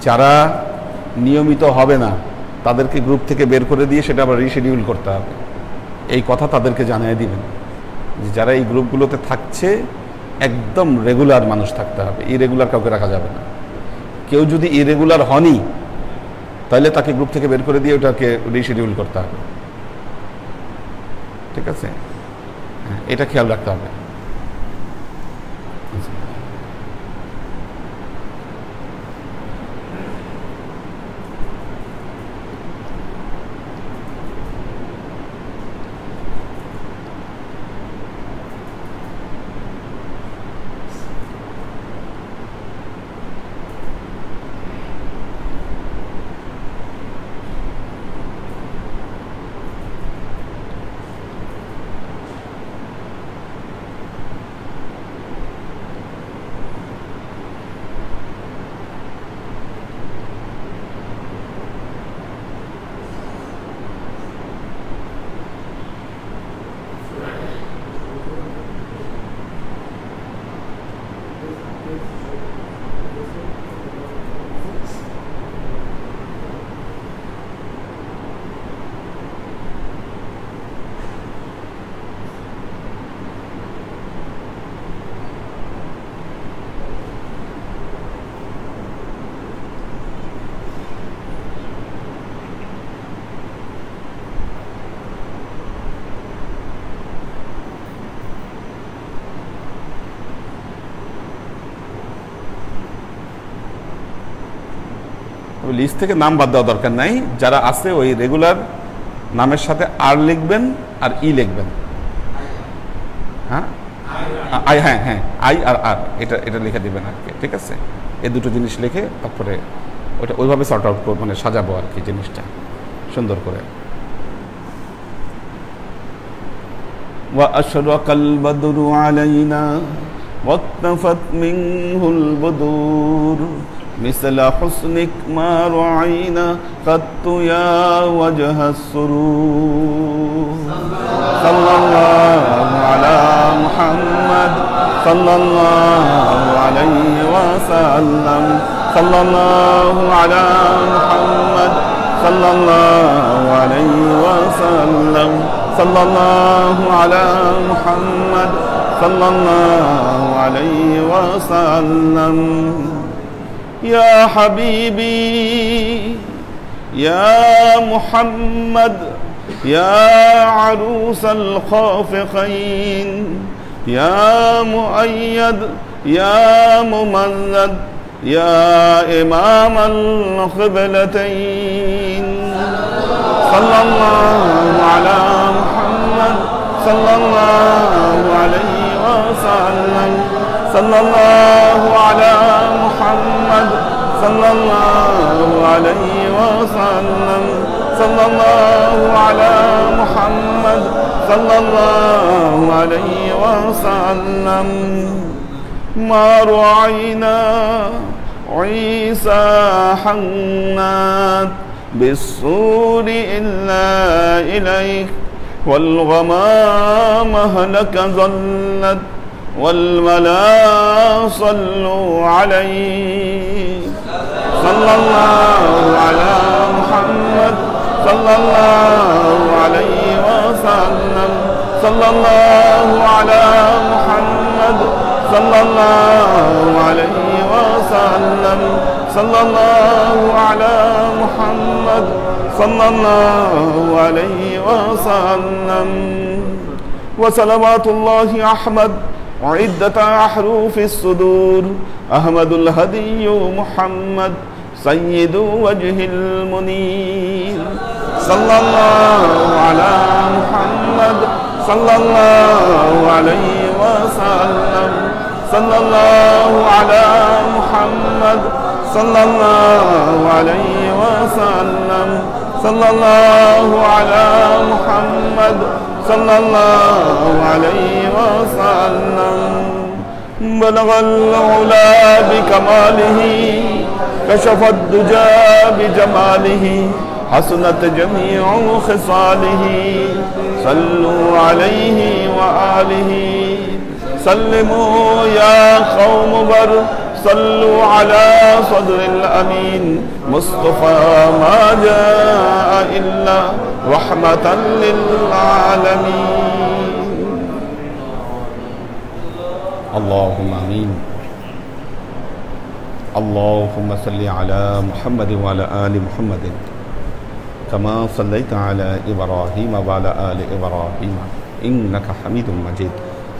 যারা নিয়মিত হবে না তাদেরকে গ্রুপ থেকে বের করে দিয়ে সেটা আবার রিশিডিউল করতে হবে। এই কথা তাদেরকে জানিয়ে দিবেন যে যারা এই গ্রুপগুলোতে থাকছে একদম রেগুলার মানুষ থাকতে হবে, ইরেগুলার কাউকে রাখা যাবে না। কেউ যদি ইরেগুলার হনই তাহলে তাকে গ্রুপ থেকে বের করে দিয়ে ওটাকে রিশিডিউল করতে হবে, ঠিক আছে? হ্যাঁ, এটা খেয়াল রাখতে হবে। লিস্ট থেকে নাম বাদ দেওয়া দরকার নাই, যারা আছে ওই রেগুলার নামের সাথে আর লিখবেন আর ই লিখবেন। হ্যাঁ আই, হ্যাঁ হ্যাঁ আই আর আর, এটা লিখে দিবেন আর কি, ঠিক আছে? এই দুটো জিনিস লিখে তারপরে ওইটা ওইভাবে সর্ট আউট করবো, মানে সাজাবো আর কি জিনিসটা সুন্দর করে। وأشرق البدر علينا واطفت منه البدور مثل حسنك ما رعينا قط يا وجه السرور صلى الله على محمد صلى الله عليه وسلم صلى الله على محمد صلى الله عليه وسلم صلى الله على محمد صلى الله عليه وسلم يا حبيبي يا محمد يا عروس الخافقين يا مؤيد يا ممجد يا إمام القبلتين صلى الله على محمد صلى الله عليه وسلم صلى الله على محمد صلى الله عليه وسلم صلى الله على محمد صلى الله عليه وسلم ما رعينا عيسى حنات بالسور إلا إليك والغمام هلك ظلت والملا صلوا عليه صلى الله على محمد صلى الله عليه وسلم صلى الله على محمد صلى الله عليه وسلم صلى الله على محمد صلى الله عليه وسلم وصلوات الله أحمد وعدة أحرف الصدور أحمد الهدي محمد سيد وجه المنير صلى الله على محمد صلى الله عليه وسلم صلى الله على محمد صلى الله عليه وسلم صلى الله على محمد صلى الله عليه وسلم بلغ العلا بكماله كشف الدجى بجماله حسنت جميع خصاله صلوا عليه وآله سلموا يا قوم بر صلوا على صدر الأمين مصطفى ما جاء إلا رحمة للعالمين اللهم آمين اللهم صل على محمد وعلى آل محمد كما صليت على إبراهيم وعلى آل إبراهيم إنك حميد مجيد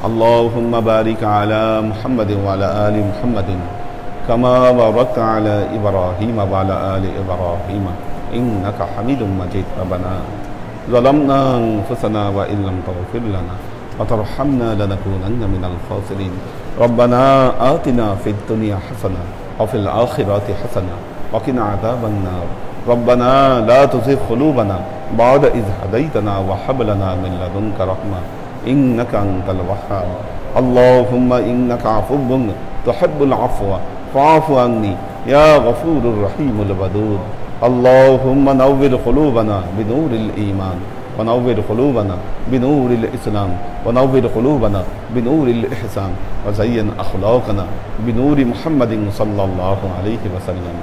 اللهم بارك على محمد وعلى آل محمد كما باركت على إبراهيم وعلى آل إبراهيم إنك حميد مجيد ربنا ظلمنا أنفسنا وإن لم تغفر لنا وترحمنا لنكونن من الخاسرين ربنا آتنا في الدنيا حسنة وفي الآخرة حسنة وقنا عذاب النار ربنا لا تزغ قلوبنا بعد إذ هديتنا وهب لنا من لدنك رحمة إنك أنت الوهاب اللهم إنك عفو تحب العفو فاعف عني يا غفور الرحيم الودود اللهم نور قلوبنا بنور الإيمان ونور قلوبنا بنور الإسلام ونور قلوبنا بنور الإحسان وزين أخلاقنا بنور محمد صلى الله عليه وسلم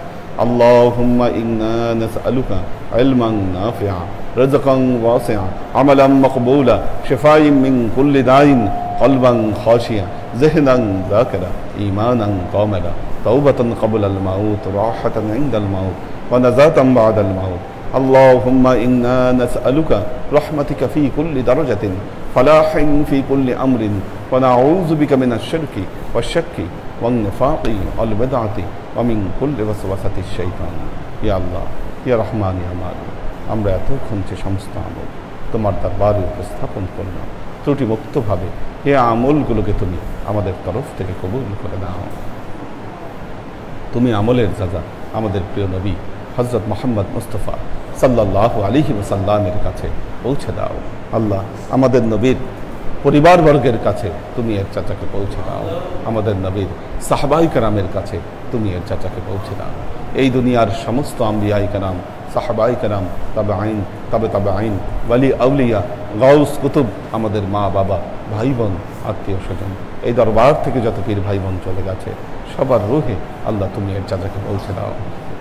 اللهم إنا نسألك علما نافعا رزقا واسعا عملا مقبولا شفاء من كل داء قلبا خاشعا ذهنا ذاكرا إيمانا كاملا توبة قبل الموت راحة عند الموت ونجاة بعد الموت اللهم إنا نسألك رحمتك في كل درجة فلاح في كل أمر ونعوذ بك من الشرك والشك والنفاق والبدعة ومن كل وسوسة الشيطان ইয়া আল্লাহ, ইয়া রহমান, ইয়া মালিক, আমরা এতক্ষণ যে সমস্ত আমল তোমার দরবারে উপস্থাপন করলাম ত্রুটিমুক্তভাবে, এ আমলগুলোকে তুমি আমাদের তরফ থেকে কবুল করে দাও। তুমি আমলের যাজা আমাদের প্রিয় নবী হযরত মুহাম্মদ মুস্তাফা সাল্লাল্লাহু আলাইহি ওয়াসাল্লামের কাছে পৌঁছে দাও। আল্লাহ, আমাদের নবীর পরিবারবর্গের কাছে তুমি এর চাচাকে পৌঁছে দাও। আমাদের নবীর সাহাবাই কেরামের কাছে তুমি এর চাচাকে পৌঁছে দাও। এই দুনিয়ার সমস্ত আম্বিয়াই কেরাম, সাহাবাই কেরাম, তবে আইন, তবে আইন, ওয়ালি আউলিয়া, গাউস কুতুব, আমাদের মা বাবা, ভাই বোন, আত্মীয় স্বজন, এই দরবার থেকে যত পীর ভাই বোন চলে গেছে সবার রুহে আল্লাহ তুমি এর চাচাকে পৌঁছে দাও।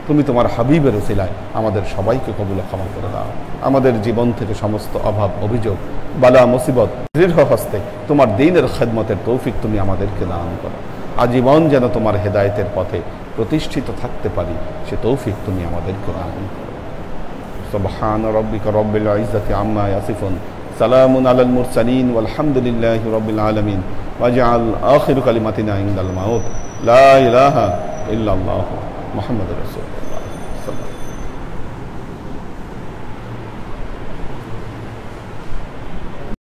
তুমি তোমার হাবিবের ওসিলায় আমাদের সবাইকে কবুল ক্ষমা করে দাও। আমাদের জীবন থেকে সমস্ত অভাব, অভিযোগ, বালা মুসিবত দৃঢ় হস্তে তোমার দ্বীনের খেদমতের তৌফিক তুমি আমাদেরকে দান করো। আজীবন যেন তোমার হেদায়েতের পথে প্রতিষ্ঠিত থাকতে পারি, সে তৌফিক তুমি আমাদেরকে দান করো। সুবহান রাব্বিকা রব্বিল ইজ্জাতি আম্মা ইয়াসিফুন, সালামুন আলাল মুরসালিন, ওয়ালহামদুলিল্লাহি রাব্বিল আলামিন। ওয়াজআল আখিরু কালিমাতিনা ইনদাল মাউত লা ইলাহা ইল্লাল্লাহু মুহাম্মাদুর রাসূল।